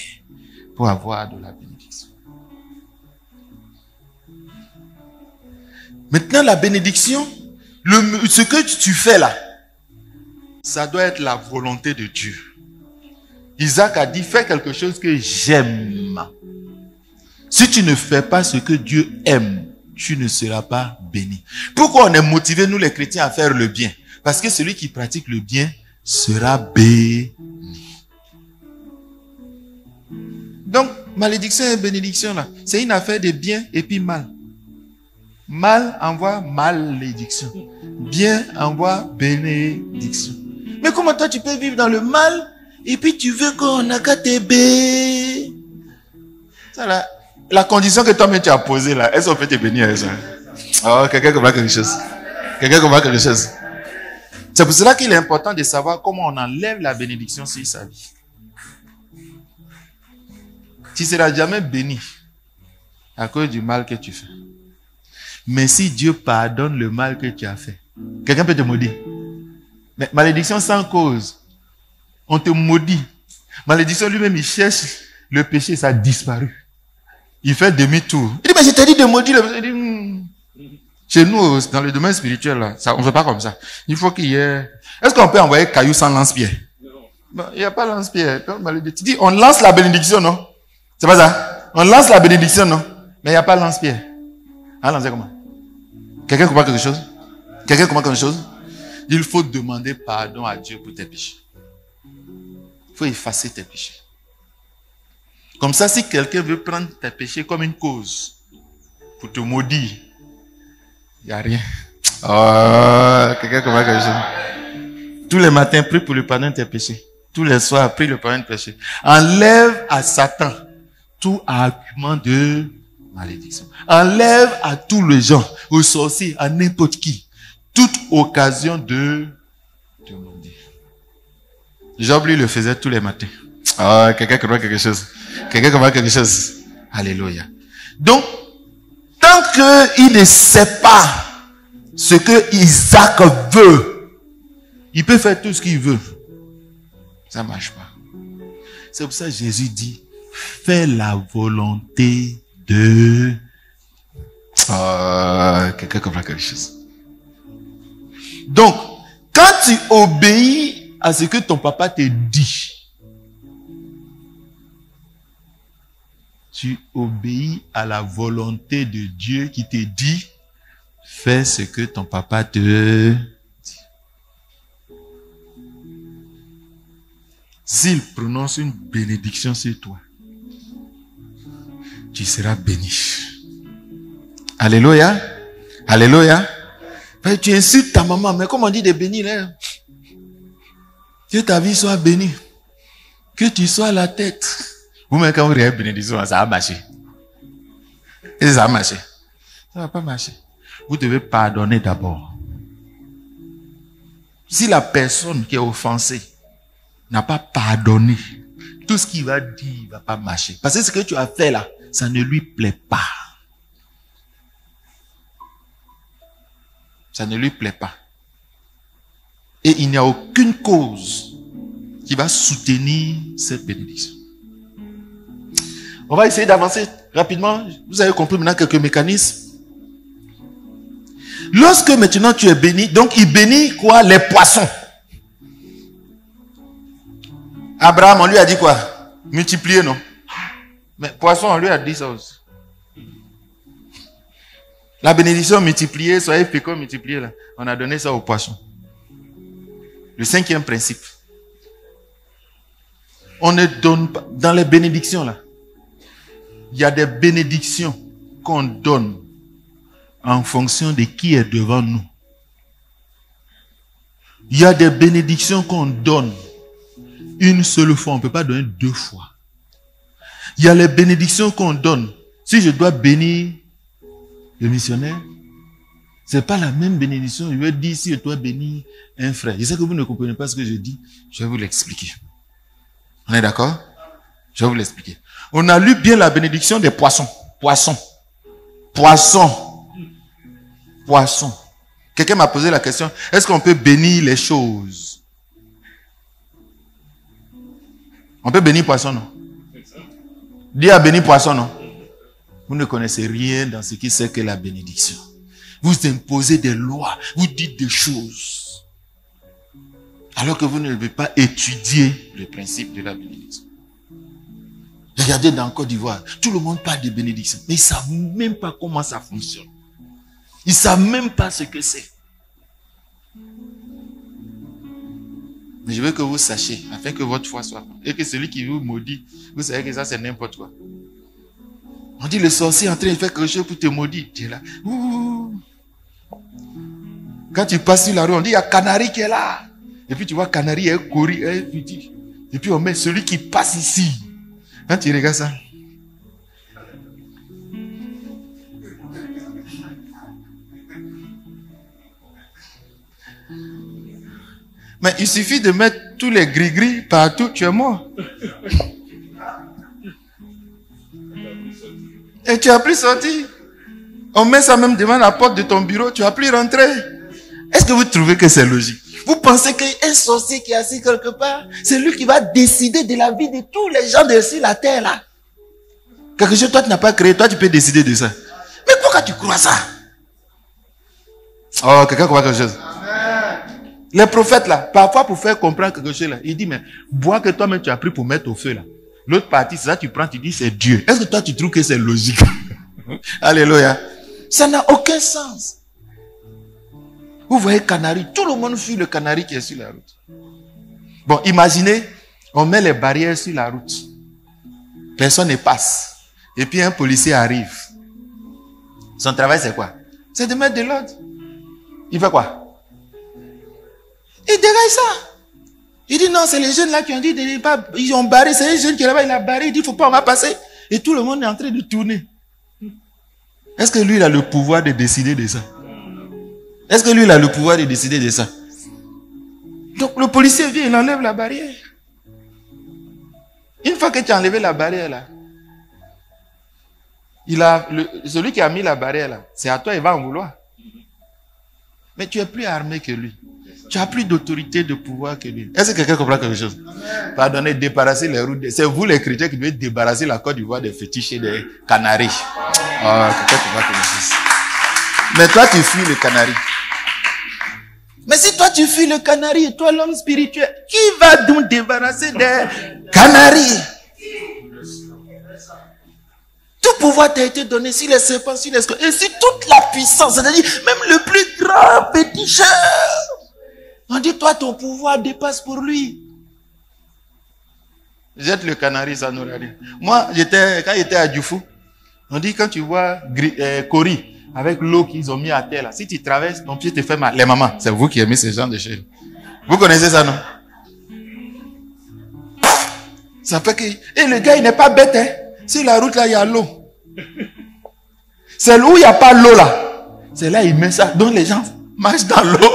pour avoir de la bénédiction. Maintenant, la bénédiction, ce que tu fais là, ça doit être la volonté de Dieu. Isaac a dit, fais quelque chose que j'aime. Si tu ne fais pas ce que Dieu aime, tu ne seras pas béni. Pourquoi on est motivé, nous les chrétiens, à faire le bien? Parce que celui qui pratique le bien sera béni. Donc, malédiction et bénédiction, là, c'est une affaire de bien et puis mal. Mal envoie malédiction. Bien envoie bénédiction. Mais comment toi tu peux vivre dans le mal et puis tu veux qu'on n'a qu'à t'aider? Ça là, la condition que toi-même tu as posée là, est-ce qu'on peut te bénir avec ça? Oh, quelqu'un comprend quelque chose. Quelqu'un comprend quelque chose. C'est pour cela qu'il est important de savoir comment on enlève la bénédiction sur sa vie. Tu ne seras jamais béni à cause du mal que tu fais. Mais si Dieu pardonne le mal que tu as fait, quelqu'un peut te maudire. Mais malédiction sans cause, on te maudit. Malédiction lui-même, il cherche le péché, ça a disparu. Il fait demi-tour. Il dit, mais je t'ai dit de maudire. Chez nous, dans le domaine spirituel, là, ça, on ne fait pas comme ça. Il faut qu'il y ait... Est-ce qu'on peut envoyer caillou sans lance-pierre? Non. Il n'y a pas lance-pierre. Tu dis, on lance la bénédiction, non? C'est pas ça? On lance la bénédiction, non? Mais il n'y a pas lance-pierre. Ah, lancer comment? Quelqu'un comprend quelque chose? Quelqu'un comprend quelque chose? Il faut demander pardon à Dieu pour tes péchés. Il faut effacer tes péchés. Comme ça, si quelqu'un veut prendre tes péchés comme une cause pour te maudire, il n'y a rien. Oh, quelqu'un comprend quelque chose? Tous les matins, prie pour le pardon de tes péchés. Tous les soirs, prie le pardon de tes péchés. Enlève à Satan tout argument de malédiction. Enlève à tous les gens, aux sorciers, à n'importe qui, toute occasion de te maudire. Job, lui, le faisait tous les matins. Oh, quelqu'un comprend quelque chose? Quelqu'un comprend quelque chose? Alléluia. Donc, tant qu'il ne sait pas ce que Isaac veut, il peut faire tout ce qu'il veut. Ça ne marche pas. C'est pour ça que Jésus dit, fais la volonté de... quelqu'un comprend quelque chose. Donc, quand tu obéis à ce que ton papa te dit, tu obéis à la volonté de Dieu qui te dit, fais ce que ton papa te dit. S'il prononce une bénédiction sur toi, tu seras béni. Alléluia. Alléluia. Tu insultes ta maman, mais comment on dit de bénir là? Que ta vie soit bénie. Que tu sois la tête. Vous-même, quand vous regardez bénédiction, ça va marcher. Et ça va marcher. Ça ne va pas marcher. Vous devez pardonner d'abord. Si la personne qui est offensée n'a pas pardonné, tout ce qu'il va dire ne va pas marcher. Parce que ce que tu as fait là, ça ne lui plaît pas. Ça ne lui plaît pas. Et il n'y a aucune cause qui va soutenir cette bénédiction. On va essayer d'avancer rapidement. Vous avez compris maintenant quelques mécanismes. Lorsque maintenant tu es béni, donc il bénit quoi? Les poissons. Abraham, on lui a dit quoi? Multiplier, non? Mais poisson, on lui a dit ça aussi. La bénédiction multipliée, soyez féconds, multipliés là. On a donné ça aux poissons. Le 5e principe. On ne donne pas, dans les bénédictions là, il y a des bénédictions qu'on donne en fonction de qui est devant nous. Il y a des bénédictions qu'on donne une seule fois. On ne peut pas donner 2 fois. Il y a les bénédictions qu'on donne. Si je dois bénir le missionnaire, ce n'est pas la même bénédiction. Je vais dire si je dois bénir un frère. Je sais que vous ne comprenez pas ce que je dis. Je vais vous l'expliquer. On est d'accord? Je vais vous l'expliquer. On a lu bien la bénédiction des poissons. Poissons. Poissons. Poissons. Quelqu'un m'a posé la question, est-ce qu'on peut bénir les choses? On peut bénir poisson, non? Dieu a béni poisson, non? Vous ne connaissez rien dans ce qui c'est que la bénédiction. Vous imposez des lois, vous dites des choses, alors que vous ne devez pas étudier le principe de la bénédiction. Regardez dans Côte d'Ivoire, tout le monde parle de bénédiction, mais ils ne savent même pas comment ça fonctionne. Ils ne savent même pas ce que c'est. Mais je veux que vous sachiez, afin que votre foi soit, et que celui qui vous maudit, vous savez que ça c'est n'importe quoi. On dit le sorcier est en train de faire quelque chose pour te maudire. Tu es là. Ouh. Quand tu passes sur la rue, on dit il y a Canari qui est là. Et puis tu vois Canari est couru, est petit. Et puis on met celui qui passe ici. Quand tu regardes ça. Mais il suffit de mettre tous les gris-gris partout, tu es mort. Et tu n'as plus sorti. On met ça même devant la porte de ton bureau, tu n'as plus rentré. Est-ce que vous trouvez que c'est logique? Vous pensez qu'un sorcier qui est assis quelque part, c'est lui qui va décider de la vie de tous les gens sur la terre là? Quelque chose que toi tu n'as pas créé, toi tu peux décider de ça. Mais pourquoi tu crois ça? Oh, quelqu'un croit quelque chose? Les prophètes là, parfois pour faire comprendre quelque chose là, il dit mais bois que toi-même tu as pris pour mettre au feu là. L'autre partie, c'est ça tu prends, tu dis c'est Dieu. Est-ce que toi tu trouves que c'est logique? Alléluia. Ça n'a aucun sens. Vous voyez Canari, tout le monde fuit le Canari qui est sur la route. Bon, imaginez, on met les barrières sur la route. Personne ne passe. Et puis un policier arrive. Son travail c'est quoi? C'est de mettre de l'ordre. Il fait quoi? Il dégage ça. Il dit non, c'est les jeunes là qui ont dit, ils ont barré, c'est les jeunes qui là-bas, il a barré, il dit, il ne faut pas, on va passer. Et tout le monde est en train de tourner. Est-ce que lui, il a le pouvoir de décider de ça? Est-ce que lui, il a le pouvoir de décider de ça? Donc le policier vient, il enlève la barrière. Une fois que tu as enlevé la barrière là, celui qui a mis la barrière là, c'est à toi, il va en vouloir. Mais tu es plus armé que lui. Tu as plus d'autorité, de pouvoir que lui. Est-ce que quelqu'un comprend quelque chose? Pardonnez, débarrasser les routes. C'est vous les chrétiens qui devez débarrasser la Côte d'Ivoire des fétiches et des canaris. Oh, quelqu'un comprend quelque chose. Mais toi, tu fuis le canari. Mais si toi, tu fuis le canari et toi, l'homme spirituel, qui va donc débarrasser des canaris? Tout pouvoir t'a été donné sur les serpents, sur les scorpions, et sur toute la puissance, c'est-à-dire même le plus grand féticheur. On dit, toi, ton pouvoir dépasse pour lui. Jette le canari, ça n'aura rien. Moi, quand j'étais à Djoufou, on dit, quand tu vois Cori, avec l'eau qu'ils ont mis à terre, là, si tu traverses, ton pied te fait mal. Les mamans, c'est vous qui aimez ce genre de choses. Vous connaissez ça, non? Ça fait que... Et le gars, il n'est pas bête, hein. Sur la route, là, il y a l'eau. C'est où il n'y a pas l'eau, là. C'est là, il met ça. Donc, les gens marchent dans l'eau.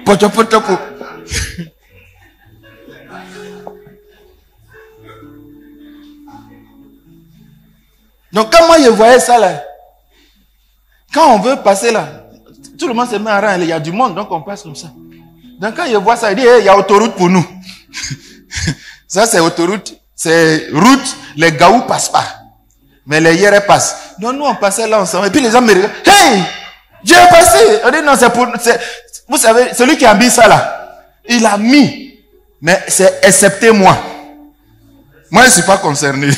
Donc quand moi je voyais ça là, quand on veut passer là, tout le monde se met en rang, il y a du monde, donc on passe comme ça. Donc quand je vois ça, il dit, il y a autoroute pour nous. Ça c'est autoroute, c'est route, les gaous passent pas. Mais les hier passent. Donc nous on passait là ensemble, et puis les gens me regardent, hey, Dieu est passé. On dit non, c'est pour... Vous savez, celui qui a mis ça là, il a mis, mais c'est excepté moi. Moi, je ne suis pas concerné.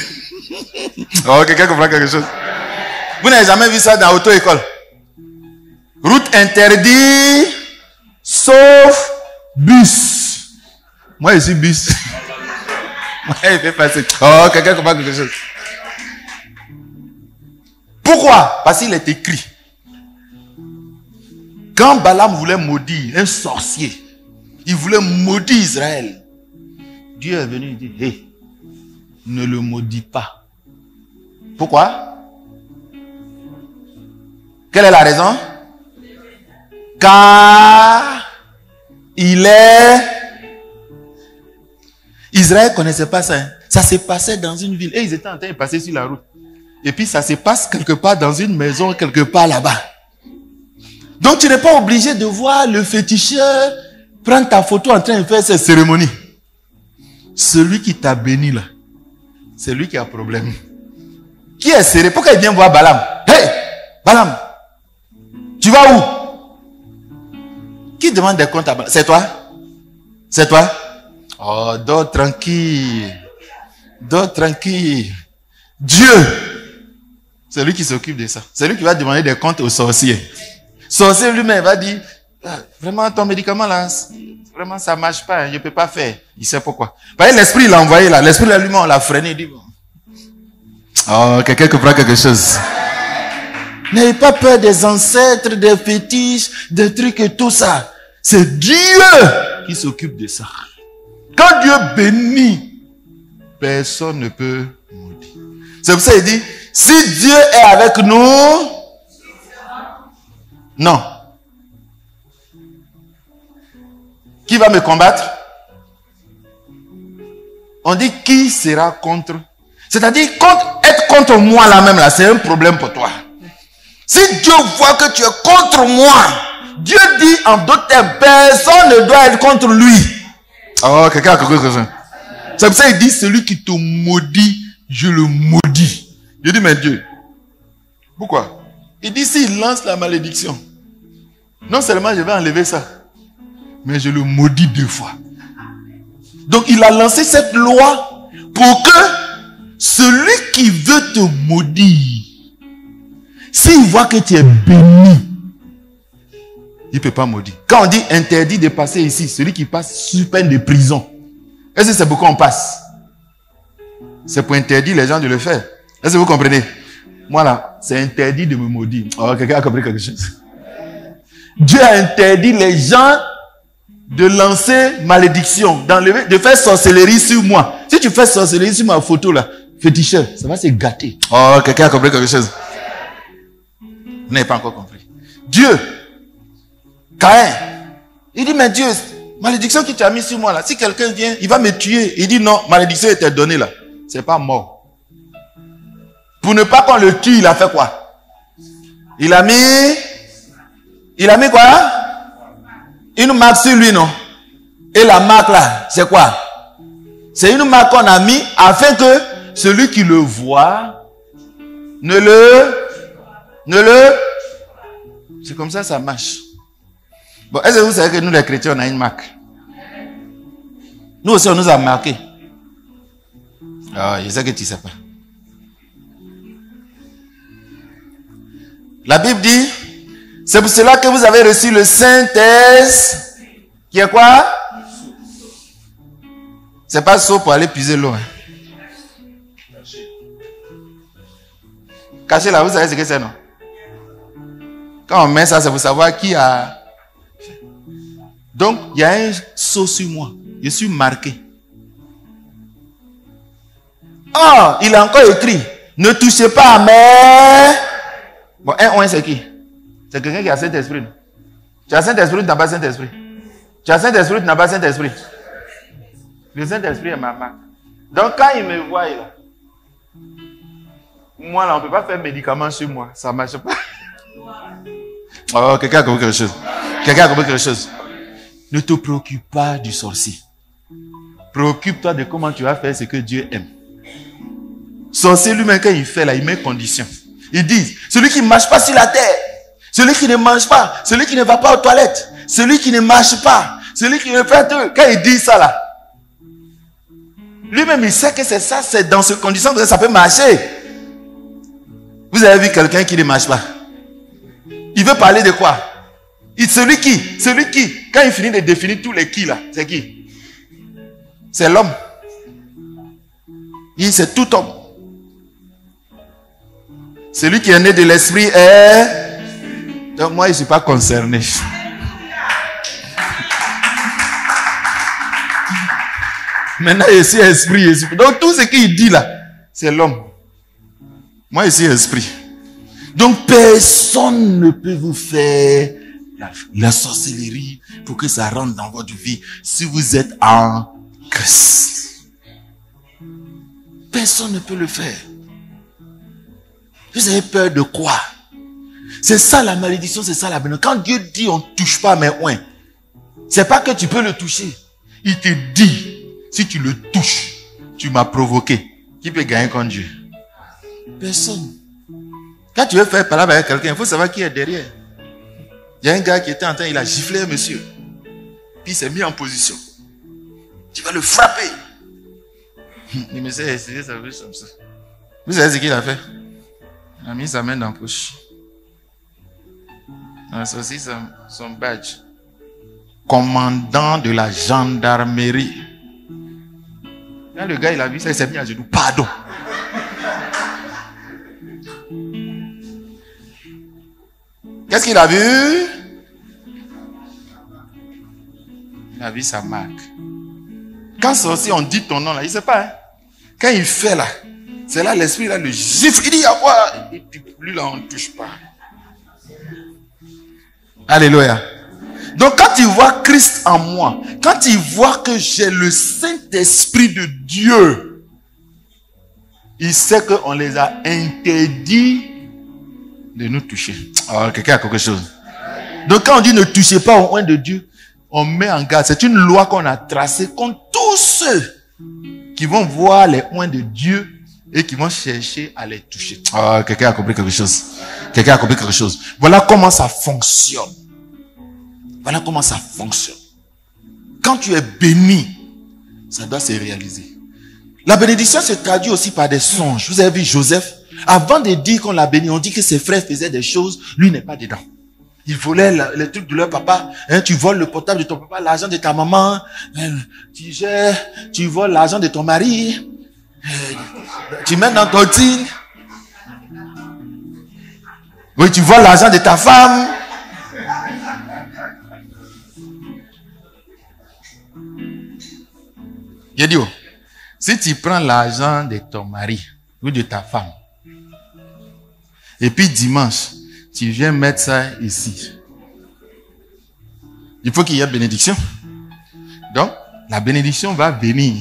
Oh, quelqu'un comprend quelque chose? Vous n'avez jamais vu ça dans l'auto-école? Route interdite, sauf bus. Moi, je suis bus. Moi, il fait passer. Oh, quelqu'un comprend quelque chose? Pourquoi? Parce qu'il est écrit. Quand Balaam voulait maudire un sorcier, il voulait maudire Israël. Dieu est venu dire, hé, ne le maudis pas. Pourquoi? Quelle est la raison? Car il est... Israël ne connaissait pas ça. Hein? Ça se passait dans une ville. Et ils étaient en train de passer sur la route. Et puis ça se passe quelque part dans une maison, quelque part là-bas. Donc tu n'es pas obligé de voir le féticheur prendre ta photo en train de faire cette cérémonie. celui qui t'a béni là, c'est lui qui a problème. Qui est serré? Pourquoi il vient voir Balaam? Hey, Balaam, tu vas où? Qui demande des comptes à Balaam? C'est toi? C'est toi? Oh, dors tranquille. Dors tranquille. Dieu, c'est lui qui s'occupe de ça. C'est lui qui va demander des comptes aux sorciers. Sorcier lui-même va dire, ah, vraiment ton médicament là, vraiment ça marche pas, je peux pas faire. Il sait pourquoi. Parce que l'esprit l'a envoyé là, l'esprit là lui-même on l'a freiné, il dit bon. Oh, quelqu'un comprend quelque chose. N'ayez pas peur des ancêtres, des fétiches, des trucs et tout ça. C'est Dieu qui s'occupe de ça. Quand Dieu bénit, personne ne peut maudire. C'est pour ça qu'il dit, si Dieu est avec nous, non. Qui va me combattre? On dit qui sera contre. C'est-à-dire, être contre moi là même là, c'est un problème pour toi. Si Dieu voit que tu es contre moi, Dieu dit en d'autres termes, personne ne doit être contre lui. Oh, quelqu'un a compris ça. C'est pour ça qu'il dit, celui qui te maudit, je le maudis. Je dis, mais Dieu, pourquoi? Il dit, s'il lance la malédiction, non seulement je vais enlever ça, mais je le maudis 2 fois. Donc il a lancé cette loi pour que celui qui veut te maudire, s'il voit que tu es béni, il ne peut pas maudire. Quand on dit interdit de passer ici, celui qui passe sous peine de prison, est-ce que c'est pourquoi on passe? C'est pour interdire les gens de le faire. Est-ce que vous comprenez? Moi là, c'est interdit de me maudire. Oh, quelqu'un a compris quelque chose? Dieu a interdit les gens de lancer malédiction, d'enlever, de faire sorcellerie sur moi. Si tu fais sorcellerie sur ma photo là, féticheur, ça va se gâter. Oh, quelqu'un a compris quelque chose? Vous n'avez pas encore compris. Dieu, Caïn, il dit, mais Dieu, malédiction qui t'a mis sur moi là, si quelqu'un vient, il va me tuer. Il dit non, malédiction était donnée là. C'est pas mort. Pour ne pas qu'on le tue, il a fait quoi? Il a mis quoi? Une marque sur lui, non? Et la marque là, c'est quoi? C'est une marque qu'on a mis afin que celui qui le voit ne le... C'est comme ça marche. Bon, est-ce que vous savez que nous les chrétiens, on a une marque? Nous aussi, on nous a marqué. Ah, je sais que tu ne sais pas. La Bible dit, c'est pour cela que vous avez reçu le Saint-Esprit, qui est quoi? C'est pas saut pour aller puiser l'eau. Hein. Caché là, vous savez ce que c'est, non? Quand on met ça, c'est pour savoir qui a... Donc, il y a un sceau sur moi. Je suis marqué. Oh, il a encore écrit, ne touchez pas à mes... Bon, un c'est qui? C'est quelqu'un qui a Saint-Esprit. Tu as Saint-Esprit, tu n'as pas Saint-Esprit. Tu as Saint-Esprit, tu n'as pas Saint-Esprit. Le Saint-Esprit est ma marque. Donc, quand il me voit, là, moi, là, on ne peut pas faire médicament sur moi. Ça ne marche pas. Oh, quelqu'un a compris quelque chose. Quelqu'un a compris quelque chose. Ne te préoccupe pas du sorcier. Préoccupe-toi de comment tu vas faire ce que Dieu aime. Sorcier lui-même, quand il fait là, il met condition. Il dit, celui qui ne marche pas sur la terre, celui qui ne mange pas, celui qui ne va pas aux toilettes, celui qui ne marche pas, celui qui ne fait tout. Quand il dit ça là, lui-même il sait que c'est ça, c'est dans ces conditions que ça peut marcher. Vous avez vu quelqu'un qui ne marche pas? Il veut parler de quoi? Celui qui, quand il finit de définir tous les qui là, c'est qui? C'est l'homme. C'est tout homme. Celui qui est né de l'esprit est... Donc moi, je ne suis pas concerné. Maintenant, je suis esprit. Donc tout ce qu'il dit là, c'est l'homme. Moi, je suis esprit. Donc personne ne peut vous faire la sorcellerie pour que ça rentre dans votre vie si vous êtes en Christ. Personne ne peut le faire. Vous avez peur de quoi? C'est ça la malédiction, c'est ça la bénédiction. Quand Dieu dit on ne touche pas mes oins, c'est pas que tu peux le toucher. Il te dit, Si tu le touches, tu m'as provoqué. Qui peut gagner contre Dieu? Personne. Quand tu veux faire parler avec quelqu'un, il faut savoir qui est derrière. Il y a un gars qui était en train, il a giflé un monsieur. Puis il s'est mis en position. Tu vas le frapper. Le monsieur a essayé sa vie comme ça. Vous savez ce qu'il a fait? Il a mis sa main dans la poche. Il a sorti son badge. Commandant de la gendarmerie. Quand le gars il a vu ça, il s'est mis à genoux. Pardon. Qu'est-ce qu'il a vu? Il a vu sa marque. Quand c'est aussi on dit ton nom là, il ne sait pas. Hein? Quand il fait là, c'est là l'esprit là le gifle. Il dit à quoi? Et puis lui là on ne touche pas. Alléluia. Donc quand il voit Christ en moi, quand il voit que j'ai le Saint-Esprit de Dieu, il sait qu'on les a interdits de nous toucher. Oh, quelqu'un a quelque chose. Donc quand on dit ne touchez pas au oint de Dieu, on met en garde. C'est une loi qu'on a tracée contre tous ceux qui vont voir les oints de Dieu et qui vont chercher à les toucher. Oh, quelqu'un a compris quelque chose. Quelqu'un a compris quelque chose. Voilà comment ça fonctionne. Voilà comment ça fonctionne. Quand tu es béni, ça doit se réaliser. La bénédiction se traduit aussi par des songes. Vous avez vu Joseph? Avant de dire qu'on l'a béni, on dit que ses frères faisaient des choses, lui n'est pas dedans. Ils volaient les trucs de leur papa. Hein, tu voles le portable de ton papa, l'argent de ta maman. Tu voles l'argent de ton mari. Tu mets dans ton jean. Oui, tu voles l'argent de ta femme. J'ai dit, si tu prends l'argent de ton mari ou de ta femme, et puis dimanche, tu viens mettre ça ici, il faut qu'il y ait bénédiction. Donc, la bénédiction va venir.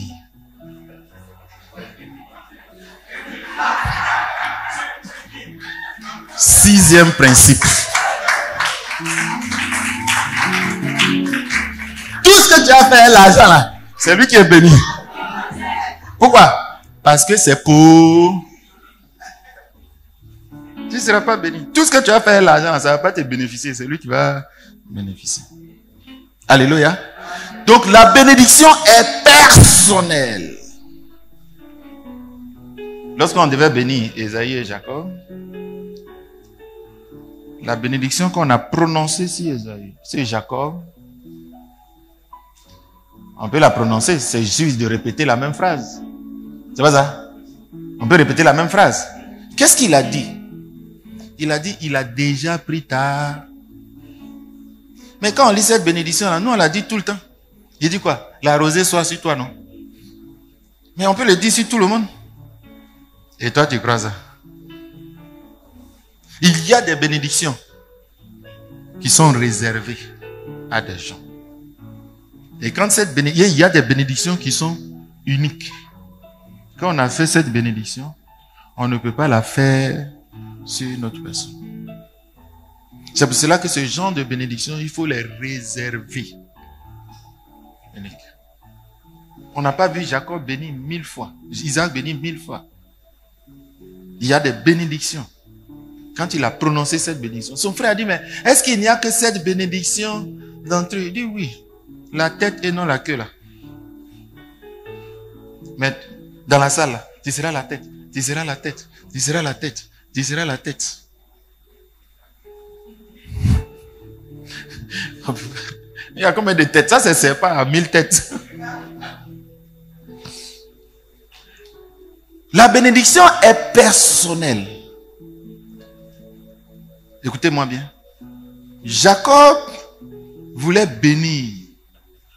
Sixième principe. Tout ce que tu as fait, l'argent là, c'est lui qui est béni. Pourquoi? Parce que c'est pour... Tu ne seras pas béni. Tout ce que tu as fait, l'argent, ça ne va pas te bénéficier. C'est lui qui va bénéficier. Alléluia. Donc la bénédiction est personnelle. Lorsqu'on devait bénir Esaïe et Jacob, la bénédiction qu'on a prononcée sur Esaïe, c'est Jacob. On peut la prononcer, c'est juste de répéter la même phrase. C'est pas ça? On peut répéter la même phrase. Qu'est-ce qu'il a dit? Il a dit, il a déjà pris ta... Mais quand on lit cette bénédiction-là, nous on l'a dit tout le temps. Il dit quoi? La rosée soit sur toi, non? Mais on peut le dire sur tout le monde. Et toi, tu crois ça? Il y a des bénédictions qui sont réservées à des gens. Et quand cette bénédiction, il y a des bénédictions qui sont uniques. Quand on a fait cette bénédiction, on ne peut pas la faire sur une autre personne. C'est pour cela que ce genre de bénédiction, il faut les réserver. Unique. On n'a pas vu Jacob béni 1000 fois. Isaac béni 1000 fois. Il y a des bénédictions. Quand il a prononcé cette bénédiction, son frère a dit, mais est-ce qu'il n'y a que cette bénédiction d'entre eux? Il dit oui. La tête et non la queue là. Mais dans la salle là, tu seras la tête, tu seras la tête, tu seras la tête, tu seras la tête. Il y a combien de têtes? Ça, ça ne sert pas à 1000 têtes. La bénédiction est personnelle. Écoutez-moi bien. Jacob voulait bénir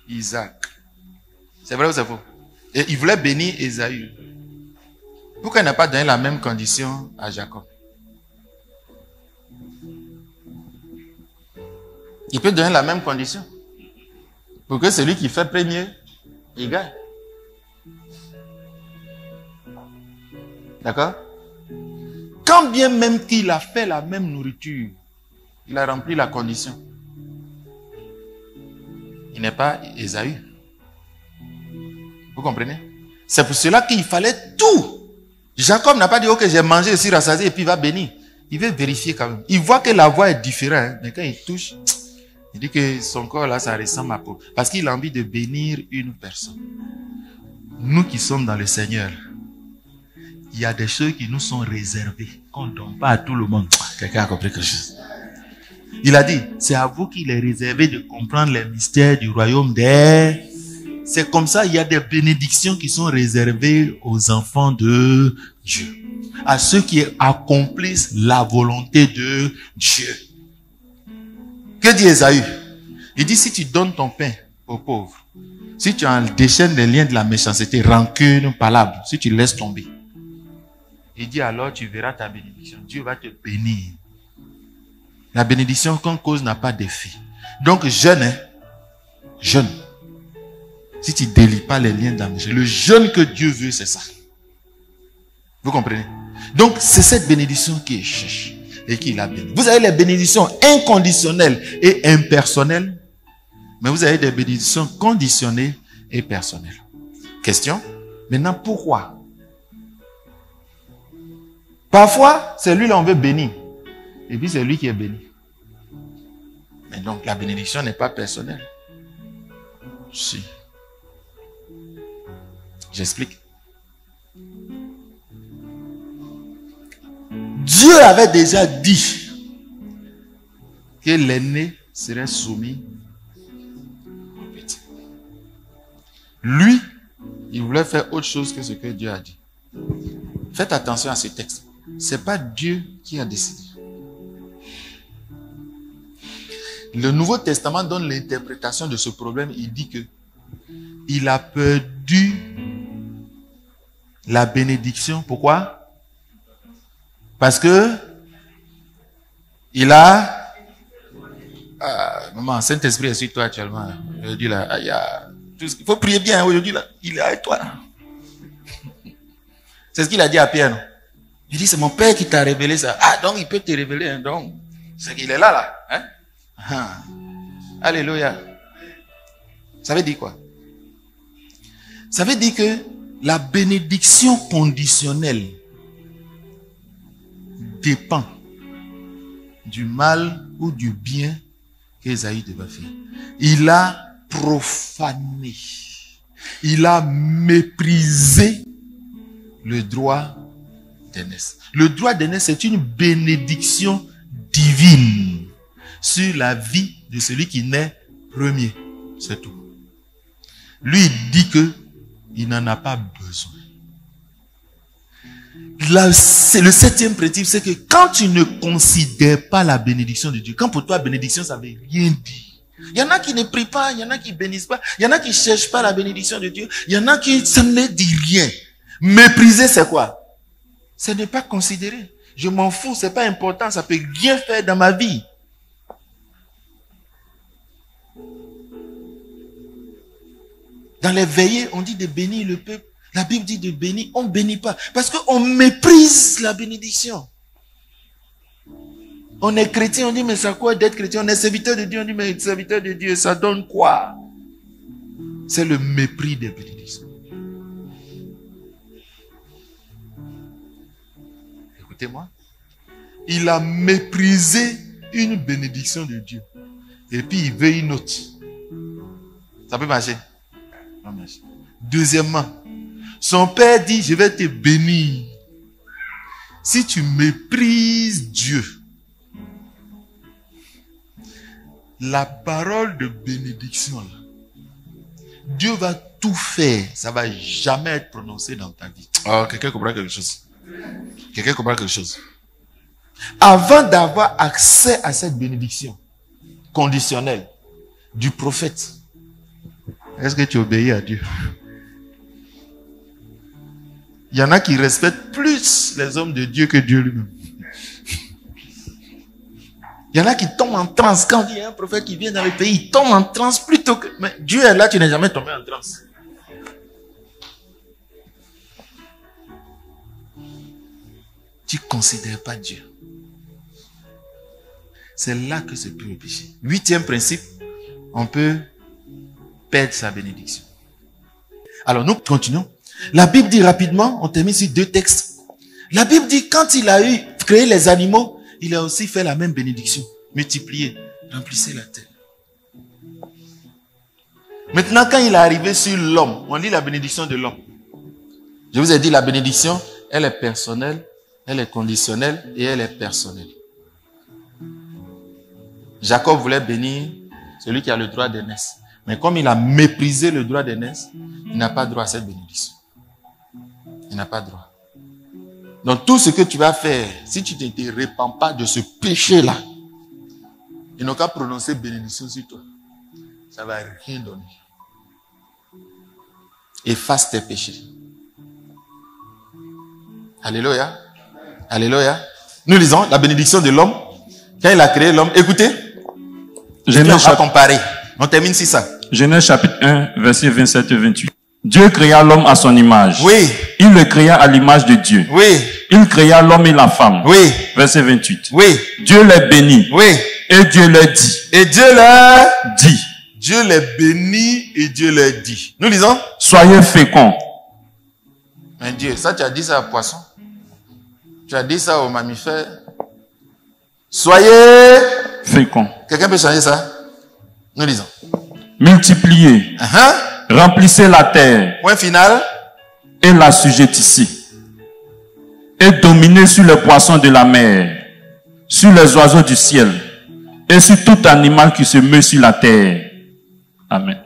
Isaac. C'est vrai ou c'est faux? Et il voulait bénir Ésaü. Pourquoi il n'a pas donné la même condition à Jacob? Il peut donner la même condition. Pour que celui qui fait premier, il gagne. D'accord? Quand bien même qu'il a fait la même nourriture, il a rempli la condition. Il n'est pas Ésaü. Vous comprenez? C'est pour cela qu'il fallait tout. Jacob n'a pas dit, ok, j'ai mangé, je suis rassasié et puis il va bénir. Il veut vérifier quand même. Il voit que la voix est différente, hein, mais quand il touche, il dit que son corps là, ça ressemble à peau. Parce qu'il a envie de bénir une personne. Nous qui sommes dans le Seigneur, il y a des choses qui nous sont réservées, qu'on ne donne pas à tout le monde. Quelqu'un a compris quelque chose? Il a dit, c'est à vous qu'il est réservé de comprendre les mystères du royaume des... C'est comme ça, il y a des bénédictions qui sont réservées aux enfants de Dieu. À ceux qui accomplissent la volonté de Dieu. Que dit Ésaü? Il dit, si tu donnes ton pain aux pauvres, si tu en déchaînes les liens de la méchanceté, rancune, palabre, si tu laisses tomber, il dit alors tu verras ta bénédiction. Dieu va te bénir. La bénédiction qu'en cause n'a pas d'effet. Donc jeûne, hein? Jeûne. Si tu ne délies pas les liens de la méchanceté, le jeûne que Dieu veut, c'est ça. Vous comprenez? Donc c'est cette bénédiction qui est cherche et qui la bénit. Vous avez les bénédictions inconditionnelles et impersonnelles, mais vous avez des bénédictions conditionnées et personnelles. Question? Maintenant, pourquoi? Parfois, c'est lui là on veut bénir. Et puis c'est lui qui est béni. Mais donc la bénédiction n'est pas personnelle. Si. J'explique. Dieu avait déjà dit que l'aîné serait soumis au petit. Lui, il voulait faire autre chose que ce que Dieu a dit. Faites attention à ce texte. Ce n'est pas Dieu qui a décidé. Le Nouveau Testament donne l'interprétation de ce problème. Il dit que il a perdu la bénédiction. Pourquoi? Parce que il a... maman, Saint-Esprit est sur toi actuellement. Aujourd'hui là, il faut prier bien aujourd'hui là. Il est avec toi. C'est ce qu'il a dit à Pierre. Non? Il dit, c'est mon Père qui t'a révélé ça. Ah, donc il peut te révéler. Hein, donc, c'est qu'il est là. Hein? Ah. Alléluia. Ça veut dire quoi? Ça veut dire que la bénédiction conditionnelle dépend du mal ou du bien qu'Ésaü devait faire. Il a profané. Il a méprisé le droit d'aînesse. Le droit d'aînesse, c'est une bénédiction divine sur la vie de celui qui naît premier. C'est tout. Lui, il dit que il n'en a pas besoin. Là, c'est le septième principe, c'est que quand tu ne considères pas la bénédiction de Dieu, quand pour toi, bénédiction, ça veut rien dire. Il y en a qui ne prient pas, il y en a qui bénissent pas, il y en a qui ne cherchent pas la bénédiction de Dieu, il y en a qui, ça ne dit rien. Mépriser, c'est quoi? Ce n'est pas considéré. Je m'en fous, c'est pas important, ça peut rien faire dans ma vie. Dans les veillées, on dit de bénir le peuple. La Bible dit de bénir, on ne bénit pas. Parce qu'on méprise la bénédiction. On est chrétien, on dit, mais ça quoi d'être chrétien? On est serviteur de Dieu, on dit, mais serviteur de Dieu, ça donne quoi? C'est le mépris des bénédictions. Écoutez-moi. Il a méprisé une bénédiction de Dieu. Et puis il veut une autre. Ça peut marcher? Non, marcher. Deuxièmement, son père dit, je vais te bénir. Si tu méprises Dieu, la parole de bénédiction, là, Dieu va tout faire. Ça ne va jamais être prononcé dans ta vie. Oh, quelqu'un comprend quelque chose? Quelqu'un comprend quelque chose? Avant d'avoir accès à cette bénédiction conditionnelle du prophète, est-ce que tu obéis à Dieu? Il y en a qui respectent plus les hommes de Dieu que Dieu lui-même. Il y en a qui tombent en transe. Quand il y a un prophète qui vient dans le pays, il tombe en transe plutôt que... Mais Dieu est là, tu n'es jamais tombé en transe. Tu ne considères pas Dieu. C'est là que c'est plus le péché. 8e principe, on peut perdre sa bénédiction. Alors nous continuons. La Bible dit rapidement, on termine sur 2 textes. La Bible dit, quand il a créé les animaux, il a aussi fait la même bénédiction. Multipliez, remplissez la terre. Maintenant, quand il est arrivé sur l'homme, on lit la bénédiction de l'homme. Je vous ai dit, la bénédiction, elle est personnelle, elle est conditionnelle et elle est personnelle. Jacob voulait bénir celui qui a le droit d'aînesse. Mais comme il a méprisé le droit d'aînesse, il n'a pas droit à cette bénédiction. Il n'a pas droit. Donc tout ce que tu vas faire, si tu ne te répands pas de ce péché-là, il n'a qu'à prononcer bénédiction sur toi. Ça ne va rien donner. Efface tes péchés. Alléluia. Alléluia. Nous lisons la bénédiction de l'homme. Quand il a créé l'homme, écoutez. On va comparer. On termine sur ça. Genèse chapitre 1, versets 27 et 28. Dieu créa l'homme à son image. Oui. Il le créa à l'image de Dieu. Oui. Il créa l'homme et la femme. Oui. Verset 28. Oui. Dieu les bénit. Oui. Et Dieu leur dit. Et Dieu leur dit. Dieu les bénit et Dieu leur dit. Nous lisons. Soyez féconds. Mais Dieu, ça tu as dit ça aux poissons. Tu as dit ça aux mammifères. Soyez féconds. Quelqu'un peut changer ça? Nous lisons. Multipliez. Remplissez la terre. Point final. Et l'assujettissez. Et dominez sur les poissons de la mer, sur les oiseaux du ciel, et sur tout animal qui se meut sur la terre. Amen.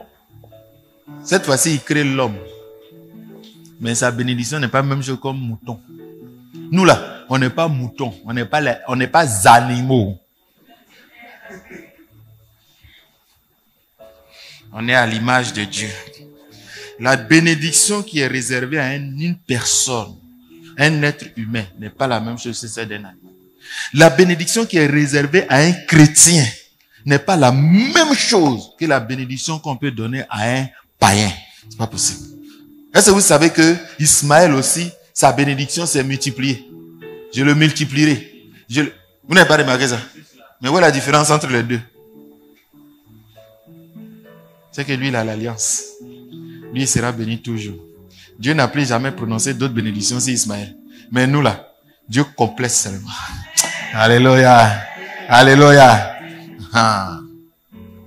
Cette fois-ci, il crée l'homme. Mais sa bénédiction n'est pas la même chose comme mouton. Nous là, on n'est pas moutons, on n'est pas animaux. On est à l'image de Dieu. La bénédiction qui est réservée à une personne, un être humain, n'est pas la même chose que celle d'un animal. La bénédiction qui est réservée à un chrétien n'est pas la même chose que la bénédiction qu'on peut donner à un païen. C'est pas possible. Est-ce que vous savez que Ismaël aussi, sa bénédiction s'est multipliée? Je le multiplierai. Vous n'avez pas remarqué ça? Mais où est la différence entre les deux? C'est que lui, il a l'alliance. Lui, il sera béni toujours. Dieu n'a plus jamais prononcé d'autres bénédictions sur Ismaël. Mais nous là, Dieu complète seulement. Alléluia. Alléluia.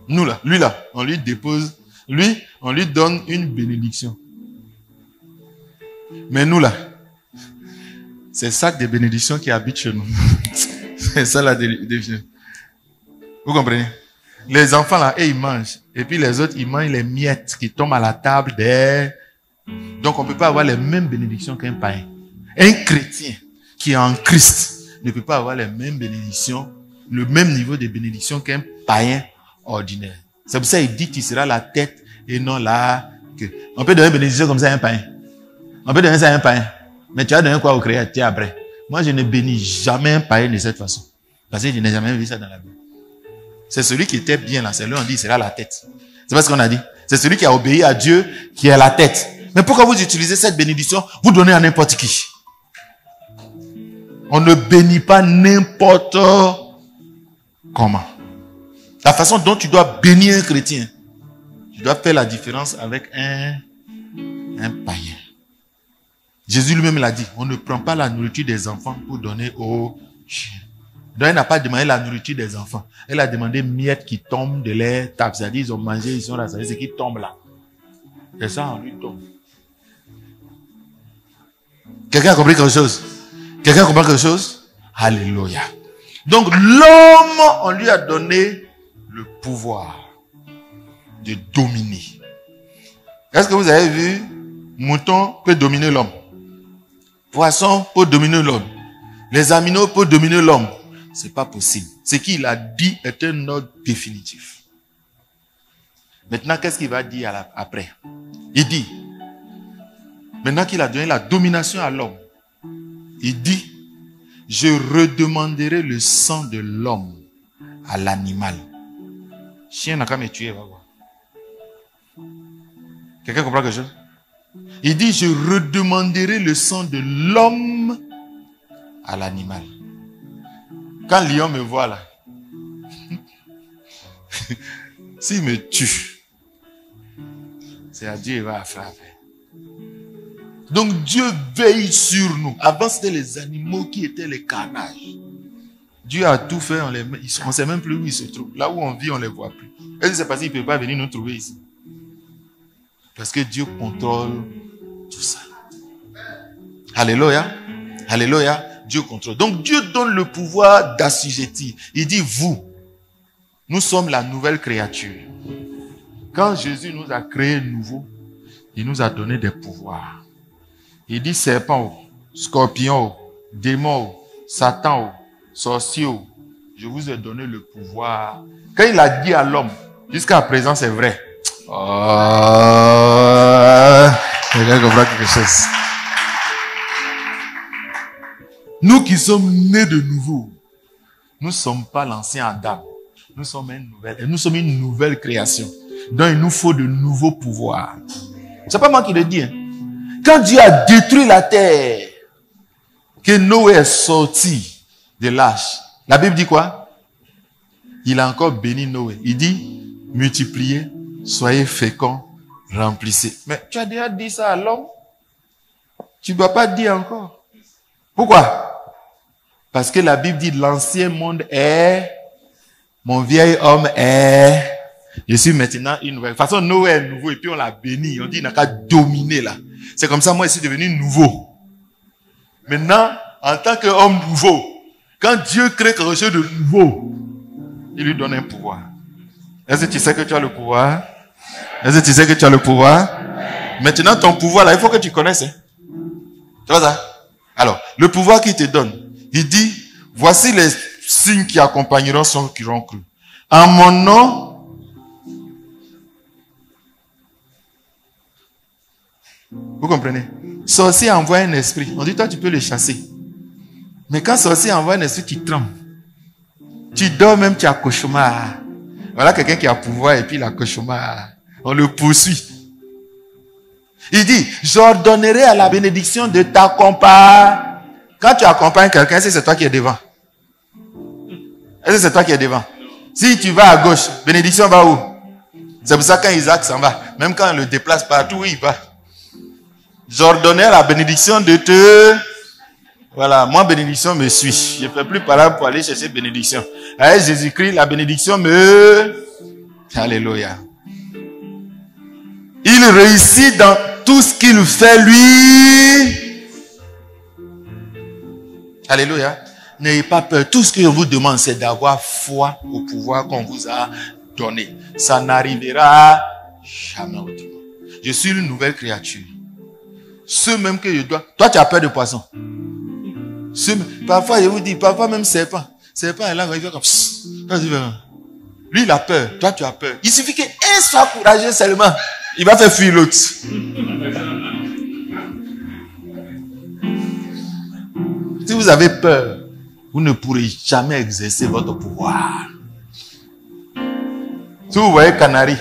Nous là, lui là, on lui dépose, lui, on lui donne une bénédiction. Mais nous là, c'est ça des bénédictions qui habitent chez nous. C'est ça la définition. Vous comprenez? Les enfants là, ils mangent. Et puis les autres, ils mangent les miettes qui tombent à la table des... Donc on ne peut pas avoir les mêmes bénédictions qu'un païen. Un chrétien qui est en Christ ne peut pas avoir les mêmes bénédictions, le même niveau de bénédiction qu'un païen ordinaire. C'est pour ça qu'il dit tu seras la tête et non la queue. On peut donner une bénédiction comme ça à un païen. On peut donner ça à un païen. Mais tu as donné quoi au créateur après? Moi, je ne bénis jamais un païen de cette façon. Parce que je n'ai jamais vu ça dans la Bible. C'est celui qui était bien là. C'est lui, on dit, il sera la tête. C'est pas ce qu'on a dit. C'est celui qui a obéi à Dieu qui est la tête. Mais pourquoi vous utilisez cette bénédiction? Vous donnez à n'importe qui. On ne bénit pas n'importe comment. La façon dont tu dois bénir un chrétien, tu dois faire la différence avec un païen. Jésus lui-même l'a dit, on ne prend pas la nourriture des enfants pour donner aux chiens. Donc elle n'a pas demandé la nourriture des enfants. Elle a demandé miettes qui tombent de leur table. C'est-à-dire ils ont mangé, ils sont rassemblés, c'est qui tombe là. Et ça, on lui tombe. Quelqu'un a compris quelque chose? Quelqu'un comprend quelque chose? Alléluia. Donc l'homme, on lui a donné le pouvoir de dominer. Est-ce que vous avez vu, mouton peut dominer l'homme? Poisson peut dominer l'homme. Les aminaux peuvent dominer l'homme. C'est pas possible. Ce qu'il a dit est un ordre définitif. Maintenant, qu'est-ce qu'il va dire après? Il dit, maintenant qu'il a donné la domination à l'homme, il dit, je redemanderai le sang de l'homme à l'animal. Chien n'a qu'à me tuer, va voir. Quelqu'un comprend quelque chose? Il dit, je redemanderai le sang de l'homme à l'animal. Quand le lion me voit là, s'il me tue, c'est à Dieu qu'il va frapper. Donc Dieu veille sur nous. Avant, c'était les animaux qui étaient les carnages. Dieu a tout fait, on ne sait même plus où ils se trouvent. Là où on vit, on ne les voit plus. Est-ce que c'est parce qu'il ne peut pas venir nous trouver ici? Parce que Dieu contrôle tout ça. Alléluia. Alléluia. Dieu contrôle. Donc Dieu donne le pouvoir d'assujettir. Il dit, vous, nous sommes la nouvelle créature. Quand Jésus nous a créés nouveaux, il nous a donné des pouvoirs. Il dit, serpent, scorpion, démon, Satan, sorcier, je vous ai donné le pouvoir. Quand il a dit à l'homme, jusqu'à présent c'est vrai. Quelqu'un comprend quelque chose. Nous qui sommes nés de nouveau, nous ne sommes pas l'ancien Adam. Nous sommes une nouvelle création. Donc il nous faut de nouveaux pouvoirs. C'est pas moi qui le dis. Hein. Quand Dieu a détruit la terre, que Noé est sorti de l'arche, la Bible dit quoi? Il a encore béni Noé. Il dit, multipliez, soyez féconds, remplissez. Mais tu as déjà dit ça à l'homme? Tu ne dois pas dire encore. Pourquoi? Parce que la Bible dit, l'ancien monde est, mon vieil homme est, je suis maintenant une nouvelle. De toute façon, Noé est nouveau et puis on l'a béni. On dit, il n'a qu'à dominer là. C'est comme ça, moi, je suis devenu nouveau. Maintenant, en tant qu'homme nouveau, quand Dieu crée quelque chose de nouveau, il lui donne un pouvoir. Est-ce que tu sais que tu as le pouvoir? Est-ce que tu sais que tu as le pouvoir? Maintenant, ton pouvoir là, il faut que tu connaisses. Hein? Tu vois ça? Alors, le pouvoir qu'il te donne, il dit, voici les signes qui accompagneront ceux qui auront cru. En mon nom, vous comprenez? Sorcier envoie un esprit. On dit, toi, tu peux le chasser. Mais quand sorcier envoie un esprit, tu trembles. Tu dors même, tu as cauchemar. Voilà quelqu'un qui a pouvoir et puis il a cauchemar. On le poursuit. Il dit, j'ordonnerai à la bénédiction de t'accompagner. Quand tu accompagnes quelqu'un, est-ce que c'est toi qui es devant? Est-ce que c'est toi qui es devant? Si tu vas à gauche, bénédiction va où? C'est pour ça quand Isaac s'en va, même quand on le déplace partout où il va. J'ordonnais la bénédiction de te... Voilà, moi bénédiction me suit. Je ne fais plus parler pour aller chercher bénédiction. Avec Jésus-Christ, la bénédiction me... Alléluia. Il réussit dans tout ce qu'il fait lui. Alléluia. N'ayez pas peur. Tout ce que je vous demande, c'est d'avoir foi au pouvoir qu'on vous a donné. Ça n'arrivera jamais autrement. Je suis une nouvelle créature. Ce même que je dois... Toi, tu as peur de poisson. Parfois, je vous dis, parfois même serpent. Serpent est là, il fait comme... Lui, il a peur. Toi, tu as peur. Il suffit qu'un soit courageux seulement. Il va faire fuir l'autre. Si vous avez peur, vous ne pourrez jamais exercer votre pouvoir. Si vous voyez canari,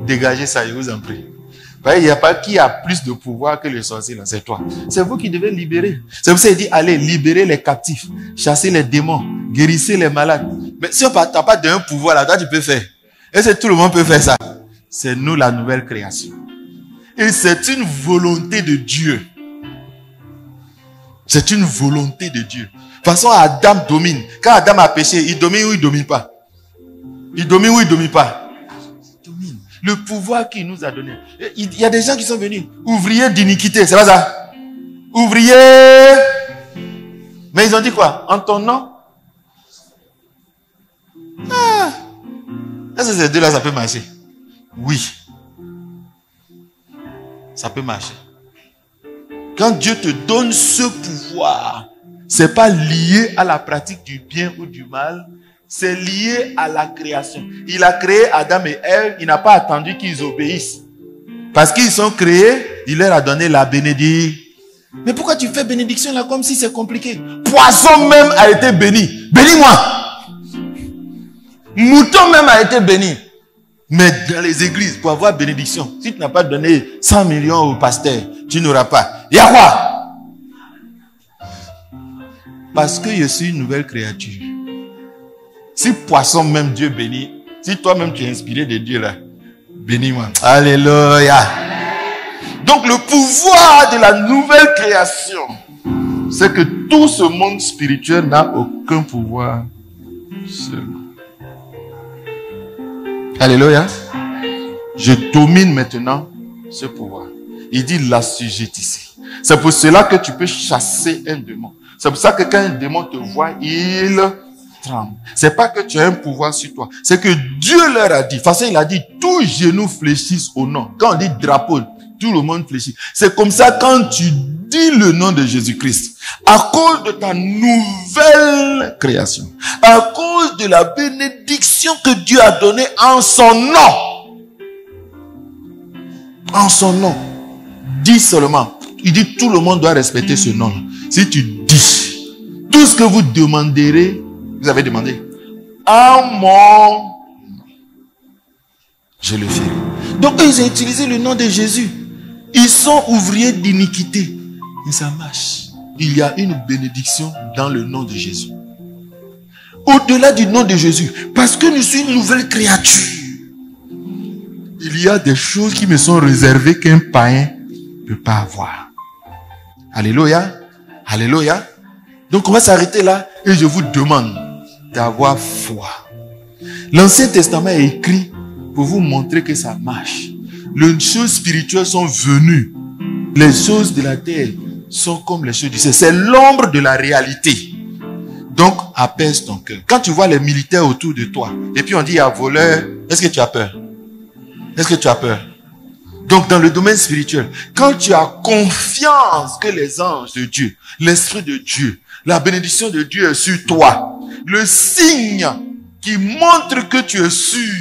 dégagez ça, je vous en prie. Il n'y a pas qui a plus de pouvoir que le sorcier, c'est toi. C'est vous qui devez libérer. C'est pour ça qu'il dit, allez, libérez les captifs, chassez les démons, guérissez les malades. Mais si on n'a pas d'un pouvoir là, toi tu peux faire. Est-ce que tout le monde peut faire ça? C'est nous la nouvelle création. Et c'est une volonté de Dieu. C'est une volonté de Dieu. De toute façon, Adam domine. Quand Adam a péché, il domine ou il ne domine pas? Il domine ou il ne domine pas? Le pouvoir qu'il nous a donné. Il y a des gens qui sont venus. Ouvriers d'iniquité, c'est pas ça? Ouvriers. Mais ils ont dit quoi? En ton nom? Ah. Est-ce que ces deux-là, ça peut marcher? Oui. Ça peut marcher. Quand Dieu te donne ce pouvoir, c'est pas lié à la pratique du bien ou du mal. C'est lié à la création. Il a créé Adam et Ève. Il n'a pas attendu qu'ils obéissent. Parce qu'ils sont créés, il leur a donné la bénédiction. Mais pourquoi tu fais bénédiction là comme si c'est compliqué? Poisson même a été béni. Bénis-moi. Mouton même a été béni. Mais dans les églises, pour avoir bénédiction, si tu n'as pas donné 100 millions au pasteur, tu n'auras pas. Il y a quoi? Parce que je suis une nouvelle créature. Si poisson même Dieu bénit, si toi-même tu es inspiré de Dieu là, bénis-moi. Alléluia. Donc le pouvoir de la nouvelle création, c'est que tout ce monde spirituel n'a aucun pouvoir seul. Alléluia. Je domine maintenant ce pouvoir. Il dit l'assujettissez. C'est pour cela que tu peux chasser un démon. C'est pour ça que quand un démon te voit, il tremble. C'est pas que tu as un pouvoir sur toi. C'est que Dieu leur a dit. Parce qu'il a dit, tous genoux fléchissent au nom. Quand on dit drapeau, tout le monde fléchit. C'est comme ça quand tu dis le nom de Jésus-Christ. À cause de ta nouvelle création. À cause de la bénédiction que Dieu a donnée en son nom. En son nom. Dis seulement. Il dit tout le monde doit respecter ce nom-là. Si tu dis, tout ce que vous demanderez, vous avez demandé, en mon nom, je le ferai. Donc ils ont utilisé le nom de Jésus. Ils sont ouvriers d'iniquité. Et ça marche. Il y a une bénédiction dans le nom de Jésus. Au-delà du nom de Jésus, parce que nous sommes une nouvelle créature, il y a des choses qui me sont réservées qu'un païen ne peut pas avoir. Alléluia. Alléluia. Donc on va s'arrêter là et je vous demande d'avoir foi. L'Ancien Testament est écrit pour vous montrer que ça marche. Les choses spirituelles sont venues. Les choses de la terre sont comme les choses du ciel. C'est l'ombre de la réalité. Donc apaise ton cœur. Quand tu vois les militaires autour de toi et puis on dit il y a voleur, est-ce que tu as peur? Est-ce que tu as peur? Donc dans le domaine spirituel, quand tu as confiance que les anges de Dieu, l'Esprit de Dieu, la bénédiction de Dieu est sur toi, le signe qui montre que tu es sûr,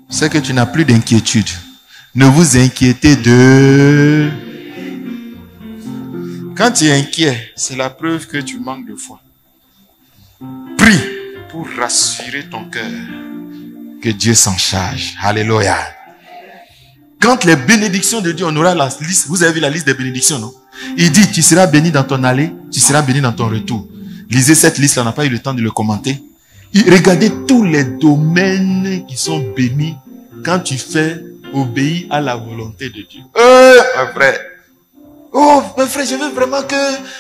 c'est que tu n'as plus d'inquiétude. Ne vous inquiétez de... Quand tu es inquiet, c'est la preuve que tu manques de foi. Prie pour rassurer ton cœur que Dieu s'en charge. Alléluia. Quand les bénédictions de Dieu, on aura la liste. Vous avez vu la liste des bénédictions, non? Il dit, tu seras béni dans ton aller, tu seras béni dans ton retour. Lisez cette liste, on n'a pas eu le temps de le commenter. Regardez tous les domaines qui sont bénis quand tu fais obéir à la volonté de Dieu. Mon frère. Oh, mon frère, je veux vraiment que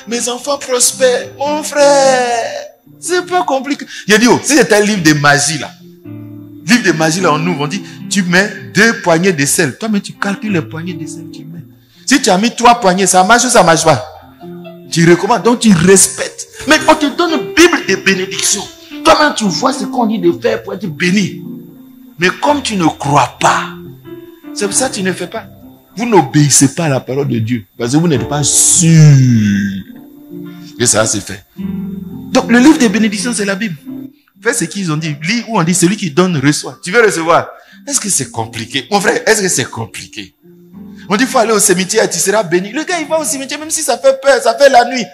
mes enfants prospèrent. Mon frère, c'est pas compliqué. Il a dit, oh, si c'était un livre de magie là, livre de magie là, on ouvre, on dit, tu mets 2 poignées de sel. Toi, mais tu calcules les poignées de sel que tu mets. Si tu as mis 3 poignées, ça marche ou ça marche pas? Tu recommandes, donc tu respectes. Mais on te donne une Bible de bénédiction. Toi-même, tu vois ce qu'on dit de faire pour être béni. Mais comme tu ne crois pas, c'est pour ça que tu ne fais pas. Vous n'obéissez pas à la parole de Dieu. Parce que vous n'êtes pas sûr que ça se fait. Donc, le livre des bénédictions, c'est la Bible. Fais ce qu'ils ont dit. Lis où on dit celui qui donne reçoit. Tu veux recevoir. Est-ce que c'est compliqué? Mon frère, est-ce que c'est compliqué? On dit il faut aller au cimetière, tu seras béni. Le gars, il va au cimetière, même si ça fait peur, ça fait la nuit.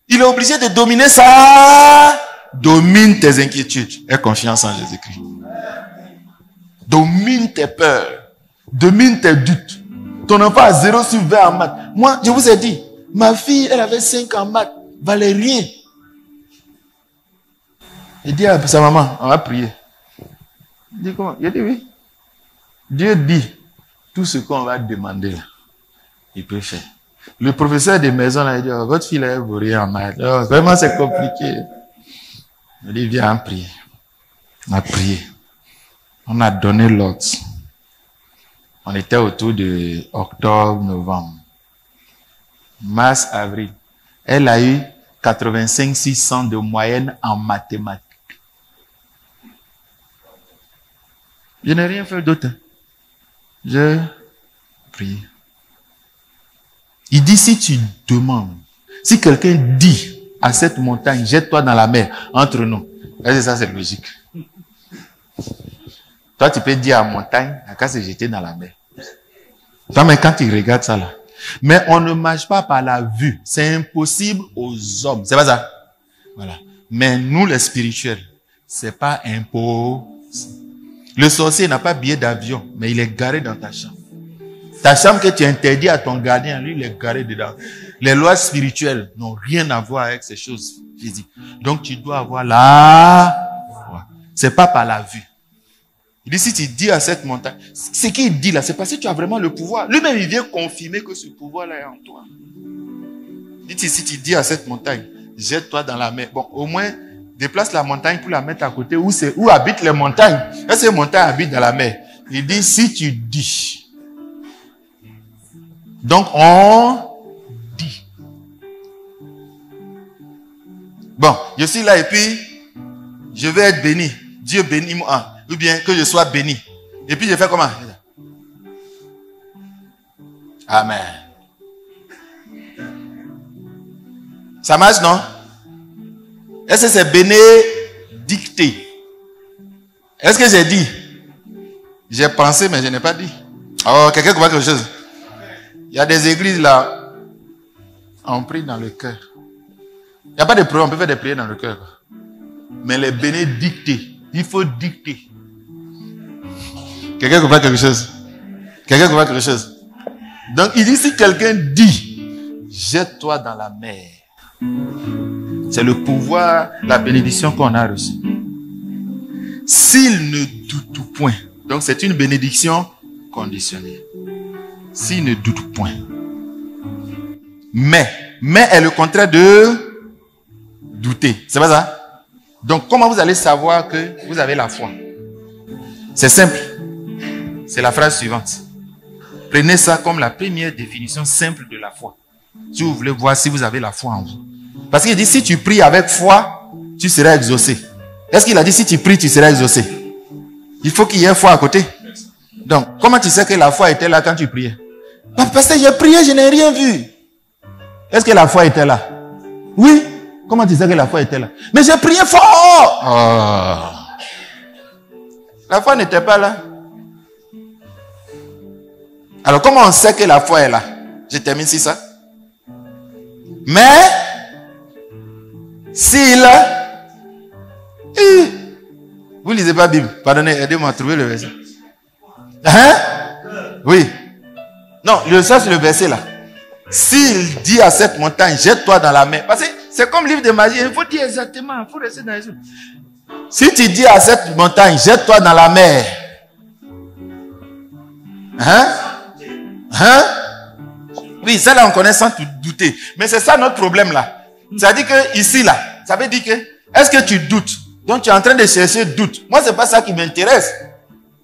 Il est obligé de dominer ça. Domine tes inquiétudes. Aie confiance en Jésus-Christ. Domine tes peurs. Domine tes doutes. Ton enfant a 0 sur 20 en maths. Moi, je vous ai dit, ma fille, elle avait 5 en maths. Valait rien. Il dit à sa maman, on va prier. Il dit comment? Il dit oui. Dieu dit, tout ce qu'on va demander là, il peut faire. Le professeur des maisons là, il dit, oh, votre fille là, elle vaut rien en maths. Oh, vraiment, c'est compliqué. Il dit, viens prier. On a prié. On a donné l'ordre. On était autour de octobre, novembre. Mars, avril. Elle a eu 85-600 de moyenne en mathématiques. Je n'ai rien fait d'autre. Je prie. Il dit, si tu demandes, si quelqu'un dit à cette montagne, jette-toi dans la mer, entre nous. Est-ce que ça c'est logique? Toi, tu peux dire à la montagne, à qu'à se jeter dans la mer. Toi, mais quand tu regardes ça là, mais on ne marche pas par la vue. C'est impossible aux hommes. C'est pas ça? Voilà. Mais nous, les spirituels, c'est pas impossible. Le sorcier n'a pas billet d'avion, mais il est garé dans ta chambre. Ta chambre que tu interdis à ton gardien, lui, il est garé dedans. Les lois spirituelles n'ont rien à voir avec ces choses physiques. Donc, tu dois avoir la foi. C'est pas par la vue. Il dit, si tu dis à cette montagne, ce qu'il dit là, c'est parce que tu as vraiment le pouvoir. Lui-même, il vient confirmer que ce pouvoir-là est en toi. Il dit, si tu dis à cette montagne, jette-toi dans la mer. Bon, au moins, déplace la montagne pour la mettre à côté. Où habitent les montagnes? Est-ce que les montagnes habitent dans la mer? Il dit, si tu dis. Donc, on dit. Bon, je suis là et puis, je vais être béni. Dieu bénit moi. Ou bien que je sois béni. Et puis je fais comment? Amen. Ça marche, non? Est-ce que c'est bénédicté? Est-ce que j'ai dit? J'ai pensé, mais je n'ai pas dit. Oh, quelqu'un comprend quelque chose? Il y a des églises là, on prie dans le cœur. Il n'y a pas de prière, on peut faire des prières dans le cœur. Mais les bénédictés, il faut dicter. Quelqu'un comprend quelque chose? Quelqu'un comprend quelque chose? Donc il dit, si quelqu'un dit, jette-toi dans la mer. C'est le pouvoir, la bénédiction qu'on a reçue. S'il ne doute point. Donc c'est une bénédiction conditionnée. S'il ne doute point. Mais est le contraire de douter. C'est pas ça? Donc comment vous allez savoir que vous avez la foi? C'est simple. C'est la phrase suivante. Prenez ça comme la première définition simple de la foi. Si vous voulez voir si vous avez la foi en vous. Parce qu'il dit, si tu pries avec foi, tu seras exaucé. Est-ce qu'il a dit, si tu pries, tu seras exaucé? Il faut qu'il y ait foi à côté. Donc, comment tu sais que la foi était là quand tu priais? Parce que j'ai prié, je n'ai rien vu. Est-ce que la foi était là? Oui. Comment tu sais que la foi était là? Mais j'ai prié fort. Oh. La foi n'était pas là. Alors, comment on sait que la foi est là? Je termine ici ça. Mais, s'il... Vous lisez pas la Bible. Pardonnez, aidez-moi à trouver le verset. Hein? Oui. Non, ça c'est le verset là. S'il dit à cette montagne, jette-toi dans la mer. Parce que c'est comme livre de magie. Il faut dire exactement. Il faut rester dans les choses. Si tu dis à cette montagne, jette-toi dans la mer. Hein? Hein? Oui, ça là on connaît sans douter. Mais c'est ça notre problème là. Ça dit que ici là, ça veut dire que, est-ce que tu doutes? Donc tu es en train de chercher doute. Moi c'est pas ça qui m'intéresse.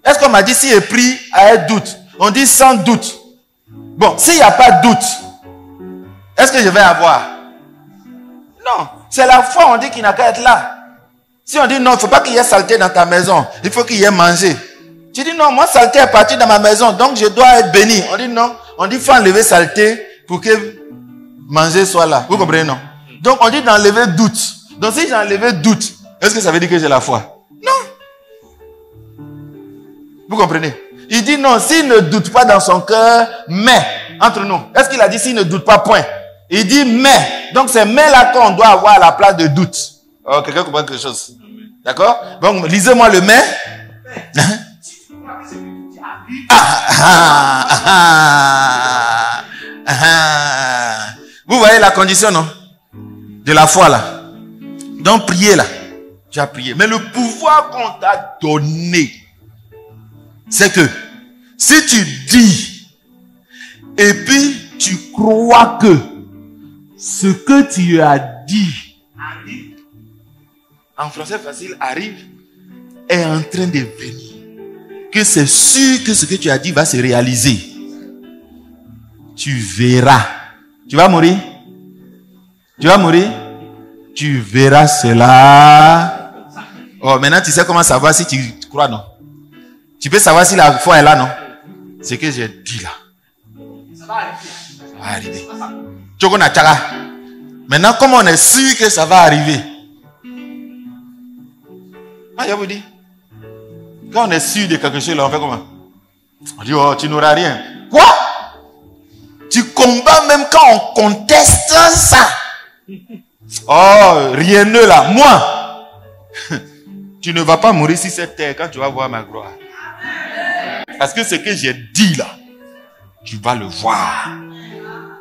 Est-ce qu'on m'a dit si je prie à être doute? On dit sans doute. Bon, s'il n'y a pas de doute, est-ce que je vais avoir? Non, c'est la foi, on dit qu'il n'a qu'à être là. Si on dit non, il ne faut pas qu'il y ait saleté dans ta maison, il faut qu'il y ait mangé. Tu dis non, moi saleté est partie dans ma maison, donc je dois être béni. On dit non, on dit il faut enlever saleté pour que manger soit là. Vous comprenez, non? Donc on dit d'enlever doute. Donc si j'ai enlevé doute, est-ce que ça veut dire que j'ai la foi? Non. Vous comprenez? Il dit non, s'il ne doute pas dans son cœur, mais, entre nous, est-ce qu'il a dit s'il ne doute pas, point? Il dit mais. Donc c'est mais là qu'on doit avoir à la place de doute. Oh, quelqu'un comprend quelque chose? D'accord? Donc lisez-moi le mais. Vous voyez la condition, non? De la foi là. Donc priez là. Tu as prié. Mais le pouvoir qu'on t'a donné, c'est que si tu dis et puis tu crois que ce que tu as dit arrive, en français facile, arrive, est en train de venir, que c'est sûr que ce que tu as dit va se réaliser, tu verras. Tu vas mourir? Tu vas mourir? Tu verras cela. Oh, maintenant tu sais comment savoir si tu crois, non? Tu peux savoir si la foi est là, non? Ce que j'ai dit là. Ça va arriver. Maintenant, comment on est sûr que ça va arriver? Ah, je vous dis. Quand on est sûr de quelque chose là, on fait comment? On dit, oh, tu n'auras rien. Quoi? Tu combats même quand on conteste ça. Oh, rien ne là. Moi, tu ne vas pas mourir sur cette terre quand tu vas voir ma gloire. Parce que ce que j'ai dit là, tu vas le voir.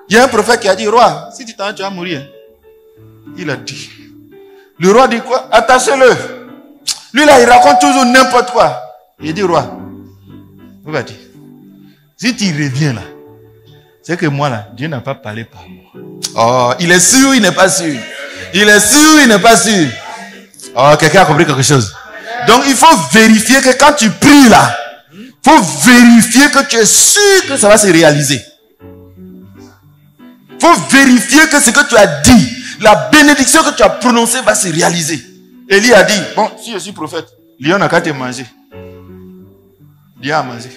Il y a un prophète qui a dit, roi, si tu t'en vas, tu vas mourir. Il a dit. Le roi dit quoi? Attachez-le. Lui là, il raconte toujours n'importe quoi. Il dit, roi, où vas-tu? Si tu reviens là, c'est que moi là, Dieu n'a pas parlé par moi. Oh, il est sûr ou il n'est pas sûr? Il est sûr ou il n'est pas sûr? Oh, quelqu'un a compris quelque chose? Donc il faut vérifier que quand tu pries là, il faut vérifier que tu es sûr que ça va se réaliser. Il faut vérifier que ce que tu as dit, la bénédiction que tu as prononcée va se réaliser. Élie a dit, bon, si je suis prophète, Lion n'a qu'à te manger. Lion a mangé.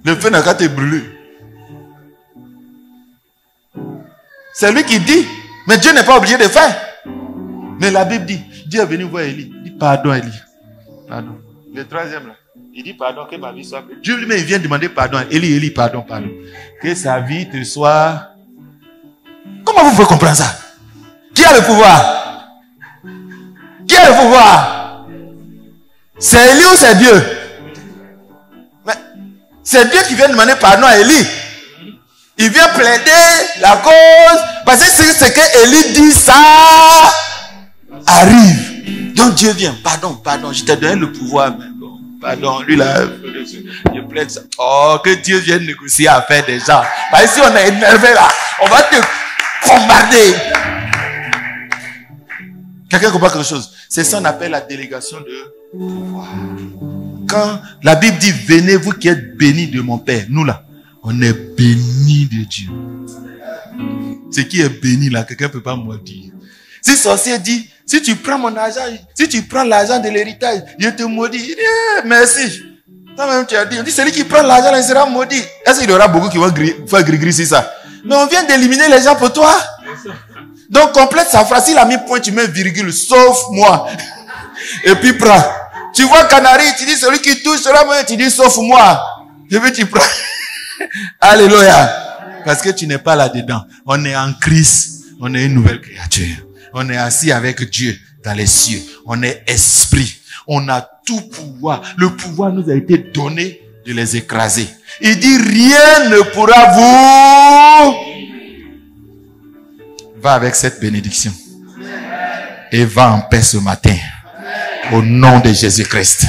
Le feu n'a qu'à te brûler. C'est lui qui dit, mais Dieu n'est pas obligé de faire. Mais la Bible dit, Dieu est venu voir Élie. Il dit, pardon Élie. Pardon. Le troisième là, il dit, pardon, que ma vie soit... Dieu lui-même, il vient demander pardon. Élie, pardon, pardon. Que sa vie te soit... Comment vous pouvez comprendre ça? Qui a le pouvoir? Qui a le pouvoir? C'est Élie ou c'est Dieu? Mais c'est Dieu qui vient demander pardon à Élie. Il vient plaider la cause. Parce que c'est ce que Élie dit, ça arrive. Donc Dieu vient. Pardon, je t'ai donné le pouvoir. Mais bon, pardon, lui là, je plaide ça. Oh, que Dieu vienne négocier affaire des gens. Parce que si on est énervé là, on va te bombarder. Quelqu'un comprend quelque chose? C'est ça qu'on appelle la délégation de pouvoir. Quand la Bible dit, venez vous qui êtes bénis de mon Père. Nous là, on est bénis de Dieu. Ce qui est béni là, quelqu'un ne peut pas me dire. Si sorcier dit, si tu prends mon argent, si tu prends l'argent de l'héritage, je te maudis. Il dit, merci. Toi-même tu as dit, on dit, celui qui prend l'argent, il sera maudit. Est-ce qu'il y aura beaucoup qui vont faire gris-gris sur ça? Mais on vient d'éliminer les gens pour toi. Donc complète sa phrase. S'il a mis point, tu mets virgule, sauf moi. Et puis prends. Tu vois Canary, tu dis, celui qui touche sera moi, tu dis, sauf moi. Et puis tu prends. Alléluia. Parce que tu n'es pas là-dedans. On est en Christ. On est une nouvelle créature. On est assis avec Dieu dans les cieux. On est esprit. On a tout pouvoir. Le pouvoir nous a été donné de les écraser. Il dit, rien ne pourra vous... Va avec cette bénédiction. Et va en paix ce matin. Au nom de Jésus-Christ.